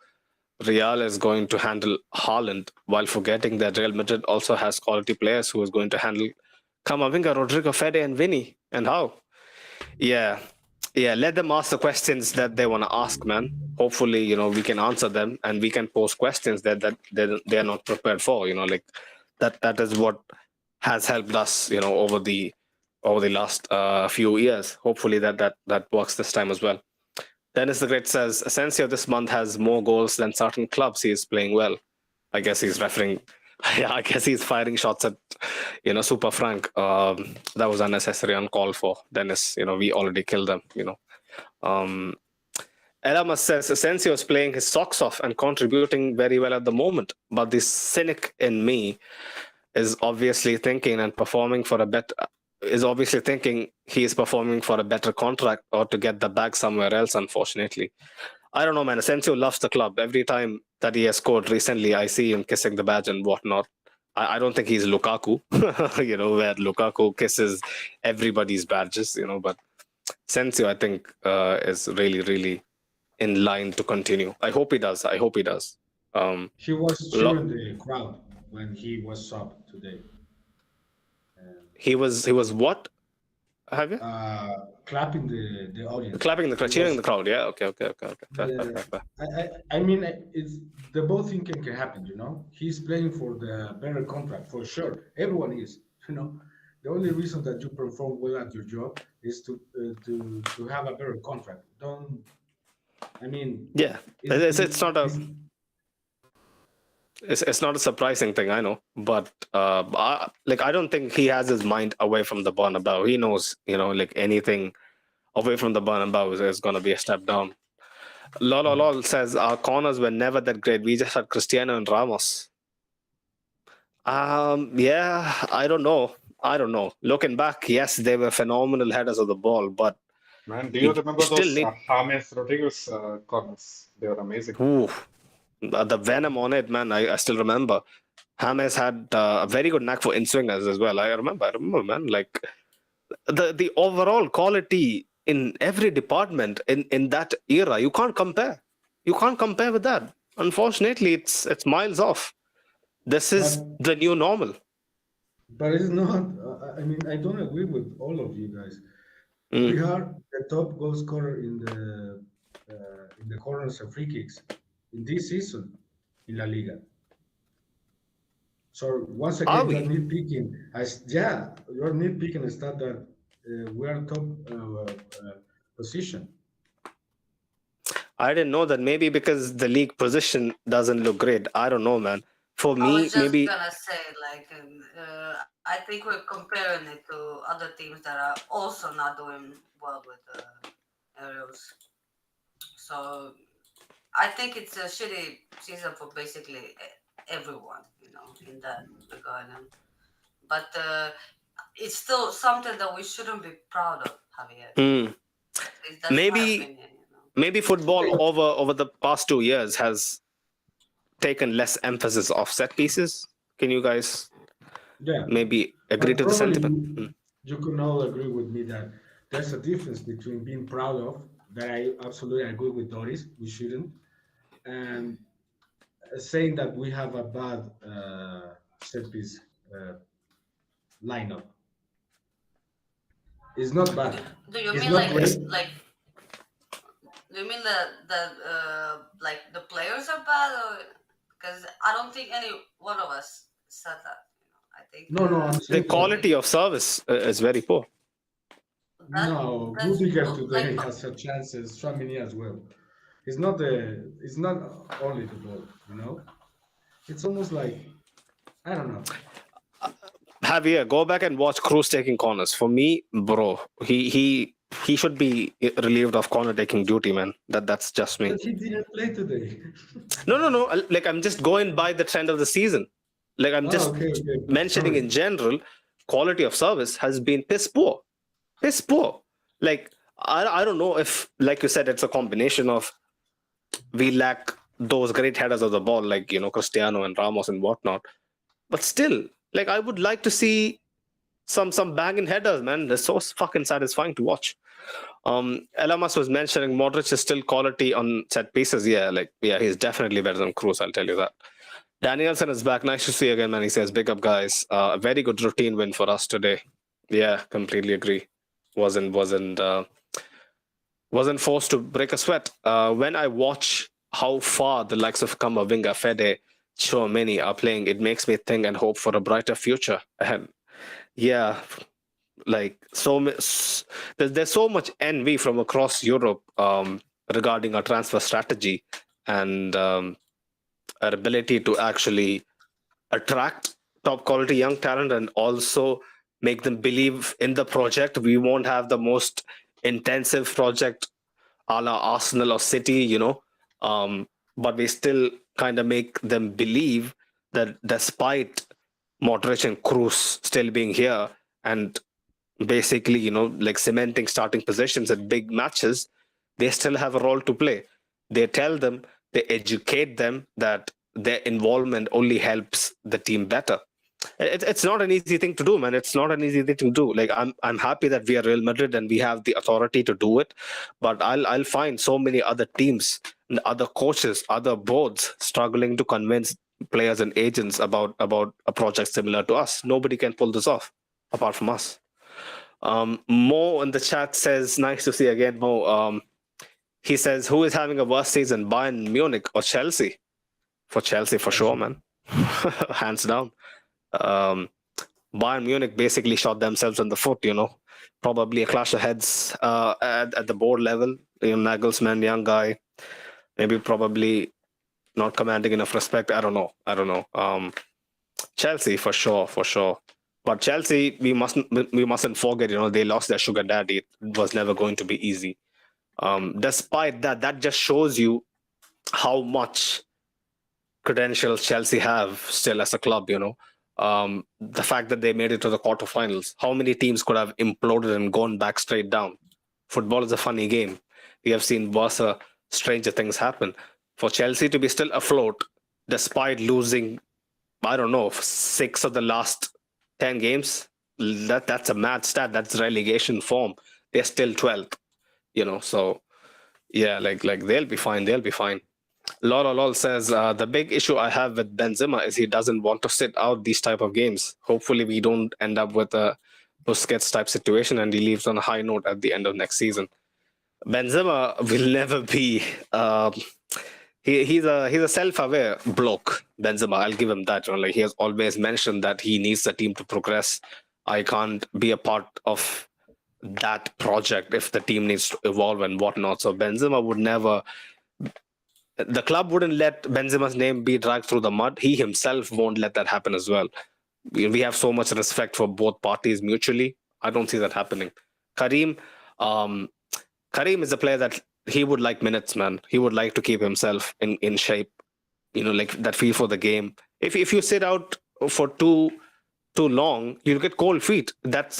Real is going to handle Haaland, while forgetting that Real Madrid also has quality players who is going to handle Camavinga, Rodrigo, Fede, and Vinny. And how? Yeah, let them ask the questions that they want to ask, man. Hopefully, we can answer them, and we can pose questions that they're not prepared for. Like that is what has helped us, over the last few years. Hopefully that works this time as well. Dennis the Great says Asensio this month has more goals than certain clubs. He is playing well. I guess he's referring. Yeah, I guess he's firing shots at Super Frank. That was unnecessary, uncalled for. Dennis, we already killed them. Elamas says Asensio is playing his socks off and contributing very well at the moment, but the cynic in me is obviously thinking he is performing for a better contract or to get the bag somewhere else, unfortunately. I don't know, man. Asensio loves the club. Every time that he has scored recently, I see him kissing the badge and whatnot. I don't think he's Lukaku, where Lukaku kisses everybody's badges, but Asensio, I think, is really, really in line to continue. I hope he does. He was cheering the crowd when he was subbed today. He was what? Have you? Clapping the audience. Clapping the crowd, It cheering was the crowd. Yeah. Okay. Fair. Yeah, I mean, it's the both thing can happen. He's playing for the better contract for sure. Everyone is. The only reason that you perform well at your job is to have a better contract. Don't. I mean, Yeah. it's, It's not a it's it's not a surprising thing, I know, but I don't think he has his mind away from the Bernabeu. He knows, like anything away from the Bernabeu is going to be a step down. Lol says our corners were never that great. We just had Cristiano and Ramos. Yeah, I don't know. Looking back, yes, they were phenomenal headers of the ball, but Man, do you you remember still those need James Rodriguez corners? They were amazing. ooh, the venom on it, man. I still remember. James had a very good knack for in swingers as well. I remember, man. Like the overall quality in every department in that era, you can't compare. You can't compare with that. Unfortunately, it's miles off. This but is the new normal. but it's not. I mean, I don't agree with all of you guys. We Mm. are the top goal scorer in the corners and free kicks in this season in La Liga. So once Are again, you are we? nitpicking. You are nitpicking a stat that we are top position. I didn't know that. Maybe because the league position doesn't look great. I don't know, man. For I me, was just maybe gonna say, like, I think we're comparing it to other teams that are also not doing well with aerials. So I think it's a shitty season for basically everyone, in that regard. But it's still something that we shouldn't be proud of, Javier. mm, That's my maybe opinion. football over the past 2 years has taken less emphasis of set pieces. Can you guys Yeah, maybe agree but to the probably sentiment? you can all agree with me that there's a difference between being proud of that I absolutely agree with Doris. We shouldn't, and saying that we have a bad set piece uh, lineup. It's not Do, bad. do you It's mean not like great. Yes. like do you mean that like the players are bad, or because I don't think any one of us said that. I think No, I'm The saying that. quality of service is very poor. that No, that's Rudiger like today has a chances. Tramini as well. It's not only the ball. It's almost like I don't know. Javier, go back and watch Cruz taking corners. For me, bro, he should be relieved of corner taking duty, man. That's just me. But he didn't play today. No. Like I'm just going by the trend of the season. Like I'm Oh, just okay. mentioning Sorry. in general, quality of service has been piss poor. Piss poor. Like I don't know if, like you said, it's a combination of we lack those great headers of the ball, like Cristiano and Ramos and whatnot. But still, like I would like to see some banging headers, man. They're so fucking satisfying to watch. Elamas was mentioning Modric is still quality on set pieces. Yeah, he's definitely better than Cruz. I'll tell you that. Danielson is back. Nice to see you again, man. He says, "Big up, guys. A very good routine win for us today." Yeah, completely agree. Wasn't forced to break a sweat. When I watch how far the likes of Kamavinga, Fede, Chouameni are playing, it makes me think and hope for a brighter future ahead. Yeah, like there's so much envy from across Europe regarding our transfer strategy and our ability to actually attract top quality young talent and also make them believe in the project. We won't have the most intensive project a la Arsenal or City, but we still kind of make them believe that despite Modric and Cruz still being here and basically, like cementing starting positions at big matches, they still have a role to play. They tell them, they educate them that their involvement only helps the team better. It's not an easy thing to do, man. It's not an easy thing to do. Like I'm happy that we are Real Madrid and we have the authority to do it, but I'll find so many other teams, and other coaches, other boards struggling to convince players and agents about a project similar to us. Nobody can pull this off apart from us. Mo in the chat says, nice to see you again, Mo. He says, who is having a worse season, Bayern Munich or Chelsea? For Chelsea, for sure, man. Hands down. Bayern Munich basically shot themselves in the foot, Probably a clash of heads at the board level. Nagelsmann, young guy, maybe probably not commanding enough respect. I don't know. Chelsea, for sure. But Chelsea, we mustn't forget, they lost their sugar daddy. It was never going to be easy. Despite that just shows you how much credentials Chelsea have still as a club, the fact that they made it to the quarterfinals. How many teams could have imploded and gone back straight down? Football is a funny game. We have seen worse, stranger things happen. For Chelsea to be still afloat, despite losing, I don't know, 6 of the last 10 games, that's a mad stat. That's relegation form. They're still 12th, so yeah, like they'll be fine. Lol says, the big issue I have with Benzema is he doesn't want to sit out these type of games. Hopefully we don't end up with a Busquets type situation and he leaves on a high note at the end of next season. Benzema will never be he's a self-aware bloke, Benzema. I'll give him that. Like, he has always mentioned that he needs the team to progress. I can't be a part of that project if the team needs to evolve and whatnot. So Benzema would never. The club wouldn't let Benzema's name be dragged through the mud. He himself won't let that happen as well. We have so much respect for both parties mutually. I don't see that happening. Karim is a player that he would like minutes, man. He would like to keep himself in shape, like that feel for the game. If you sit out for too long, you'll get cold feet. That's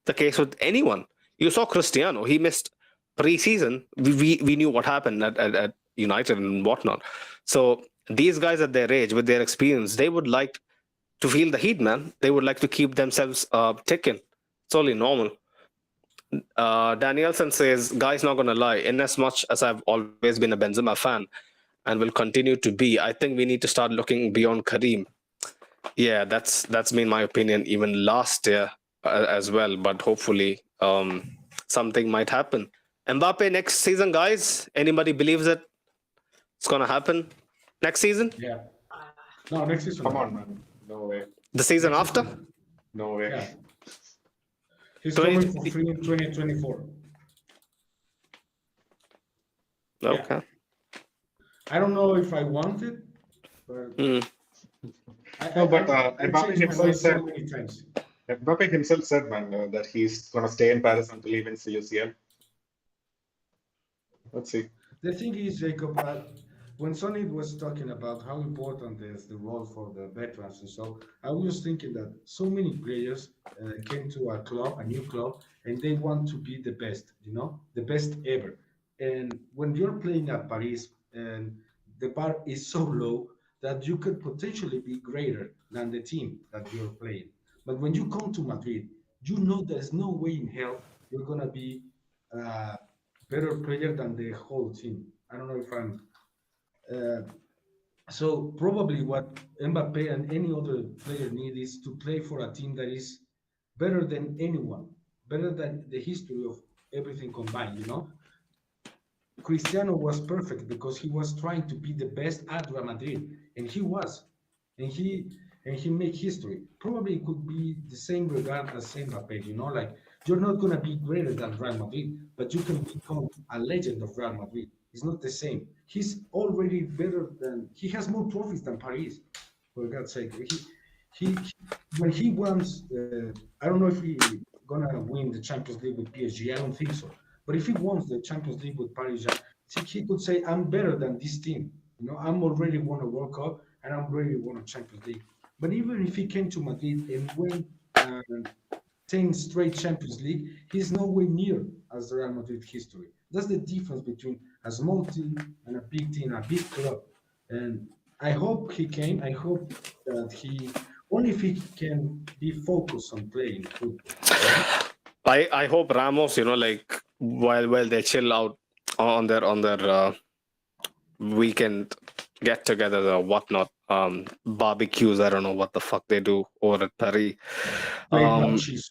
the case with anyone. You saw Cristiano. He missed pre-season. We knew what happened at United and whatnot. So these guys at their age, with their experience, they would like to feel the heat, man. They would like to keep themselves ticking. It's only normal. Danielson says, guys, not gonna lie, in as much as I've always been a Benzema fan and will continue to be, I think we need to start looking beyond Karim. Yeah, that's been my opinion even last year as well. But hopefully something might happen. Mbappe next season, guys. Anybody believes it? It's gonna happen next season? Yeah. No, next season. Come on, man. No way. The season Next after? season. No way. Yeah. He's 20 coming for free in 2024. Okay. I don't know if I want it, but No, but I Mbappe changed my himself mind said, so many times. Mbappe himself said, man, that he's gonna stay in Paris until he wins the UCL. Let's see. The thing is, Jacob, when Sonny was talking about how important is the role for the veterans and so, I was thinking that so many players came to a new club, and they want to be the best, the best ever. And when you're playing at Paris and the bar is so low that you could potentially be greater than the team that you're playing. But when you come to Madrid, you know there's no way in hell you're gonna be a better player than the whole team. I don't know if I'm. So probably what Mbappe and any other player need is to play for a team that is better than anyone, better than the history of everything combined. Cristiano was perfect because he was trying to be the best at Real Madrid, and he was, and he made history. Probably it could be the same regard as Mbappe. Like you're not gonna be greater than Real Madrid, but you can become a legend of Real Madrid. It's not the same. He's already better than. He has more trophies than Paris. For God's sake, he when he wants. I don't know if he gonna win the Champions League with PSG. I don't think so. But if he wins the Champions League with Paris, he could say, "I'm better than this team. I'm already won a World Cup and I'm already won a Champions League." But even if he came to Madrid and win 10 straight Champions League, he's nowhere near as the Real Madrid history. That's the difference between a small team and a big team, a big club. And I hope he came. I hope that only if he can be focused on playing football. I hope Ramos, like while they chill out on their weekend get-togethers or whatnot, barbecues. I don't know what the fuck they do over at Paris. Play cheese.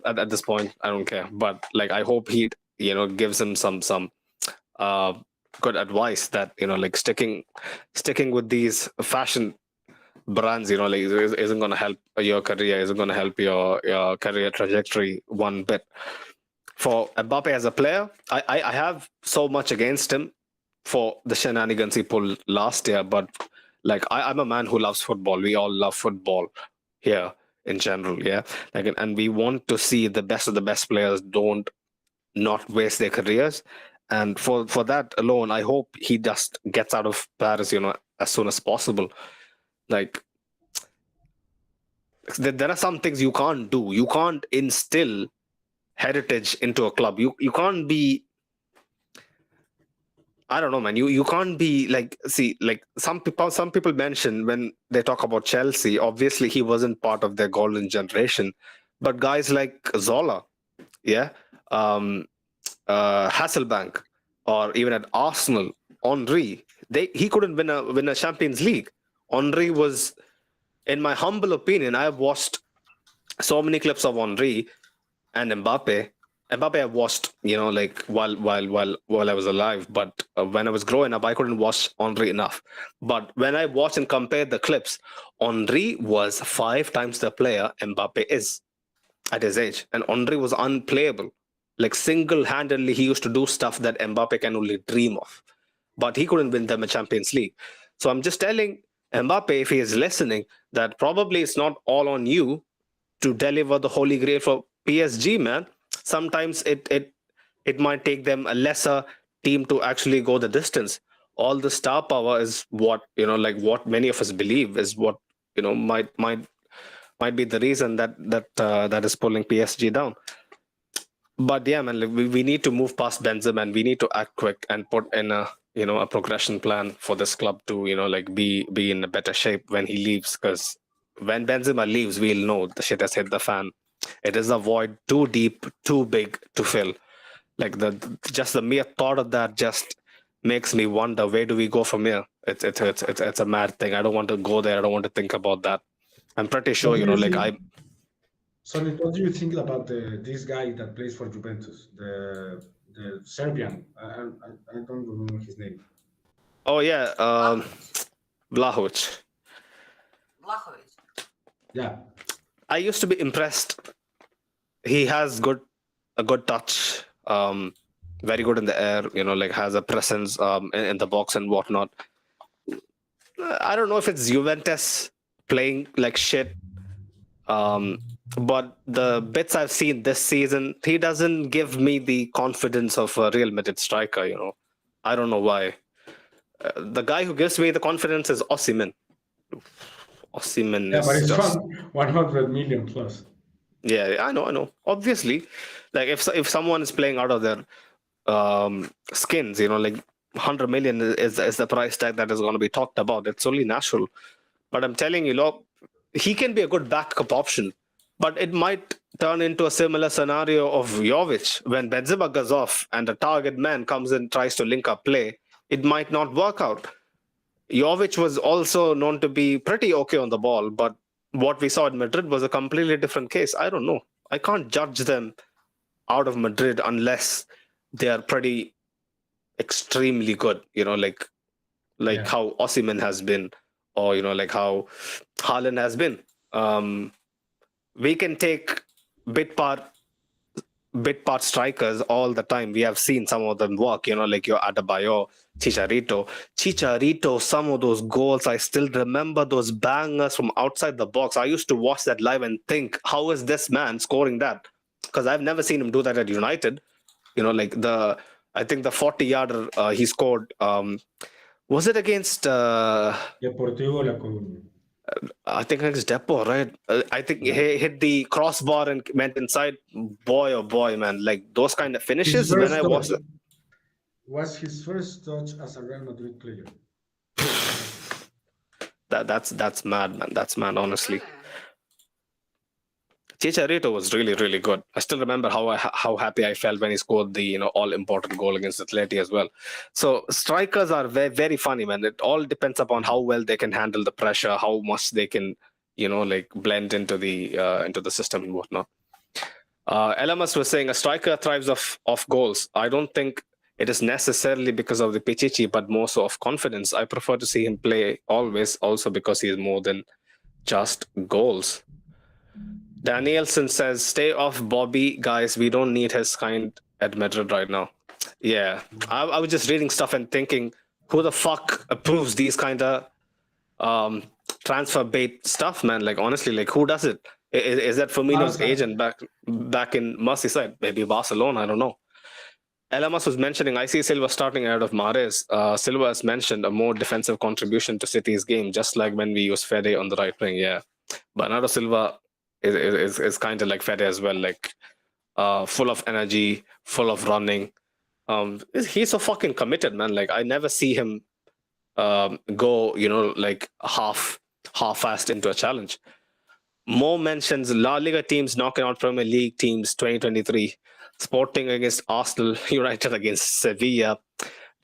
at this point, I don't care. But like, I hope he, gives him some uh, good advice that like sticking with these fashion brands, like isn't going to help your career, isn't going to help your career trajectory one bit. For Mbappe as a player, I have so much against him for the shenanigans he pulled last year, but like I'm a man who loves football. We all love football here in general, yeah. Like, and we want to see the best of the best players don't not waste their careers. And for that alone, I hope he just gets out of Paris, as soon as possible. Like, there are some things you can't do. You can't instill heritage into a club. You can't be, I don't know, man. You can't be like, see, like some people mention when they talk about Chelsea, obviously he wasn't part of their golden generation, but guys like Zola, yeah, Hasselbank, or even at Arsenal, Henry, he couldn't win a Champions League. Henry was, in my humble opinion, I have watched so many clips of Henry and Mbappe. Mbappe I watched, like while I was alive, but when I was growing up, I couldn't watch Henry enough. But when I watched and compared the clips, Henry was 5 times the player Mbappe is at his age, and Henry was unplayable. Like single-handedly, he used to do stuff that Mbappe can only dream of, but he couldn't win them a Champions League. So I'm just telling Mbappe, if he is listening, that probably it's not all on you to deliver the holy grail for PSG, man. Sometimes it might take them a lesser team to actually go the distance. All the star power is what, like what many of us believe is what, might be the reason that is pulling PSG down. But yeah, man, like we need to move past Benzema, and we need to act quick and put in a progression plan for this club to like be in a better shape when he leaves. Because when Benzema leaves, we'll know the shit has hit the fan. It is a void too deep, too big to fill. Like just the mere thought of that just makes me wonder, where do we go from here? It's a mad thing. I don't want to go there. I don't want to think about that. I'm pretty sure, Sonny, what do you think about this guy that plays for Juventus, the Serbian? I don't remember his name. Oh yeah, Vlahovic. Yeah, I used to be impressed. He has a good touch, very good in the air. Like has a presence in the box and whatnot. I don't know if it's Juventus playing like shit. But the bits I've seen this season, he doesn't give me the confidence of a Real Madrid striker. I don't know why. The guy who gives me the confidence is Osimhen. Osimhen but is it's just 100 million plus. Yeah, I know. Obviously, like if someone is playing out of their skins, like 100 million is the price tag that is going to be talked about. It's only natural. But I'm telling you, he can be a good backup option. But it might turn into a similar scenario of Jovic when Benzema goes off and a target man comes in, tries to link up play. It might not work out. Jovic was also known to be pretty okay on the ball, but what we saw at Madrid was a completely different case. I don't know. I can't judge them out of Madrid unless they are pretty extremely good, like how Osimhen has been, or like how Haaland has been. We can take bit part strikers all the time. We have seen some of them work, like your Adebayor, Chicharito, some of those goals. I still remember those bangers from outside the box. I used to watch that live and think, how is this man scoring that? Because I've never seen him do that at United. Like I think the 40-yarder he scored, was it against Deportivo La Coruña? I think against Depot, right? I think he hit the crossbar and went inside. Boy, oh boy, man! Like those kind of finishes. When I watched it, was his first touch as a Real Madrid player. That's mad, man. That's mad, honestly. Chicharito was really, really good. I still remember how happy I felt when he scored the all-important goal against Atleti as well. So strikers are very, very funny, man. It all depends upon how well they can handle the pressure, how much they can like blend into the system and whatnot. LMS was saying a striker thrives off goals. I don't think it is necessarily because of the Pichichi, but more so of confidence. I prefer to see him play always, also because he is more than just goals. Danielson says, "Stay off Bobby, guys. We don't need his kind at Madrid right now." Yeah, I was just reading stuff and thinking, who the fuck approves these kind of transfer bait stuff, man? Like honestly, like who does it? Is that Firmino's Barca. agent back in Merseyside? Maybe Barcelona. I don't know. LMS was mentioning I see Silva starting ahead of Mahrez. Silva has mentioned a more defensive contribution to City's game, just like when we use Fede on the right wing. Yeah, Bernardo Silva is kind of like Fede as well, like full of energy, full of running. He's so fucking committed, man. Like I never see him go, like half-assed into a challenge. More mentions La Liga teams knocking out Premier League teams 2023. Sporting against Arsenal, United against Sevilla,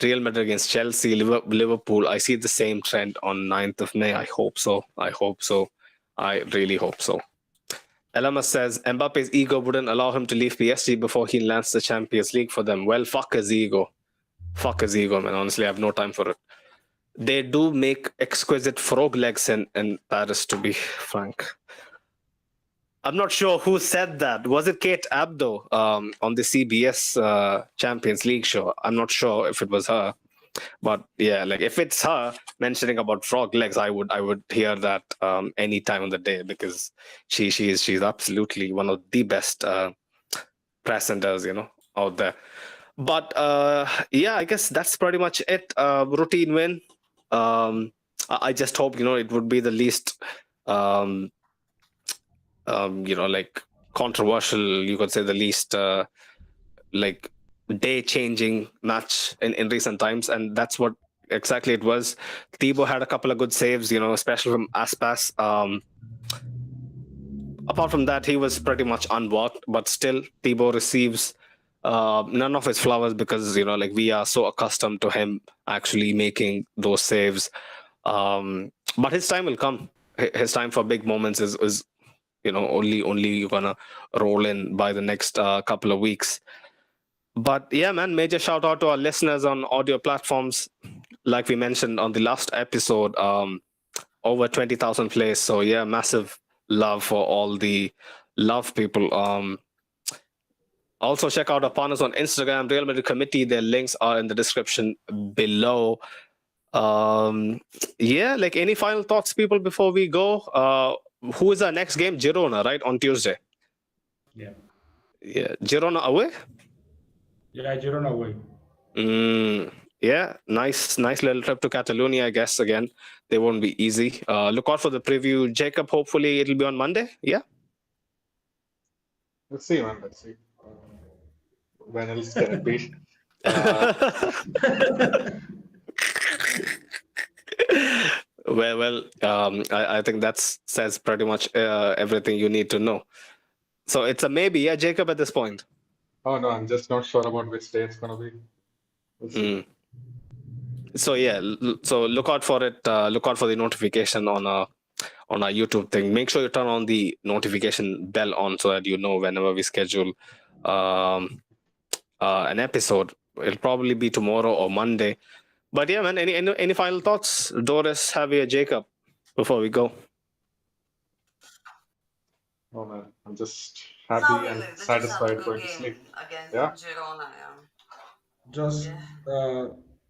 Real Madrid against Chelsea, Liverpool. I see the same trend on 9th of May. I hope so. I really hope so. Elama says Mbappe's ego wouldn't allow him to leave PSG before he lands the Champions League for them. Well, fuck his ego. Fuck his ego, man. Honestly, I have no time for it. They do make exquisite frog legs in Paris, to be frank. I'm not sure who said that. Was it Kate Abdo on the CBS Champions League show? I'm not sure if it was her. But yeah, like if it's her mentioning about frog legs, I would hear that any time of the day, because she's absolutely one of the best presenters, out there. But yeah, I guess that's pretty much it. Routine win. I just hope it would be the least like controversial, you could say, the least like day-changing match in recent times, and that's what exactly it was. Thibaut had a couple of good saves, especially from Aspas. Apart from that, he was pretty much unworked, but still Thibaut receives none of his flowers, because like we are so accustomed to him actually making those saves. But his time will come. His time for big moments is only gonna roll in by the next couple of weeks. But yeah, man, major shout out to our listeners on audio platforms. Like we mentioned on the last episode, over 20,000 plays. So yeah, massive love for all the love people. Also check out our partners on Instagram, Real Madrid Committee. Their links are in the description below. Yeah, like any final thoughts, people, before we go? Who is our next game? Girona, right? On Tuesday. Yeah. Yeah, Girona away? Yeah, Girona away. Yeah, nice little trip to Catalonia, I guess. Again, they won't be easy. Look out for the preview. Jacob, hopefully it'll be on Monday. Yeah? Let's see, man. Let's see. When else can it be? Well, I think that says pretty much everything you need to know. So it's a maybe, yeah, Jacob, at this point. Oh no, I'm just not sure about which day it's gonna be. We'll see. So yeah, so look out for it. Look out for the notification on our YouTube thing. Make sure you turn on the notification bell on, so that you know whenever we schedule an episode. It'll probably be tomorrow or Monday. But yeah, man, any final thoughts, Doris, Javier, Jacob, before we go? Oh man, I'm just Not happy really. and They just satisfied have a going good to game sleep. against Yeah. Girona. Yeah. Just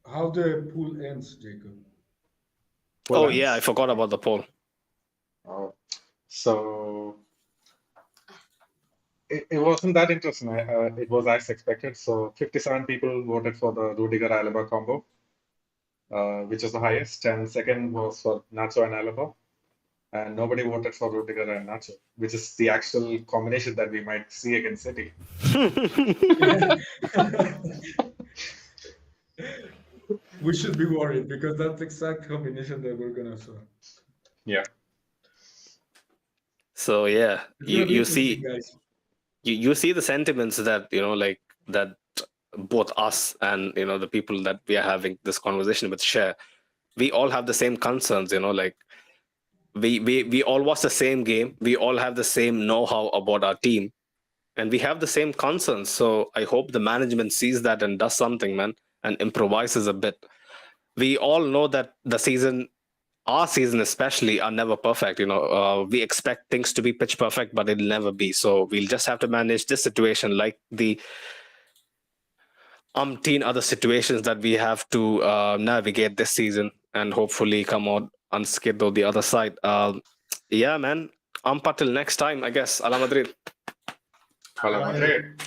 how the pool ends, Jacob. Full Oh ends. yeah, I forgot about the poll. Oh, so it wasn't that interesting. It was as expected. So 57 people voted for the Rudiger Alaba combo, which was the highest, and second was for Nacho and Alaba. And nobody voted for Rudiger and Nacho, which is the actual combination that we might see against City. We should be worried, because that's the exact combination that we're gonna saw. Yeah. So yeah, It's gonna be you interesting, see guys. you see the sentiments that like that both us and the people that we are having this conversation with share. We all have the same concerns, like we all watch the same game. We all have the same know-how about our team, and we have the same concerns. So I hope the management sees that and does something, man, and improvises a bit. We all know that our season especially, are never perfect. We expect things to be pitch perfect, but it'll never be. So we'll just have to manage this situation like the umpteen other situations that we have to navigate this season, and hopefully come out unscathed on the other side. Yeah, man. Until next time, I guess. Ala Madrid. Hala Madrid.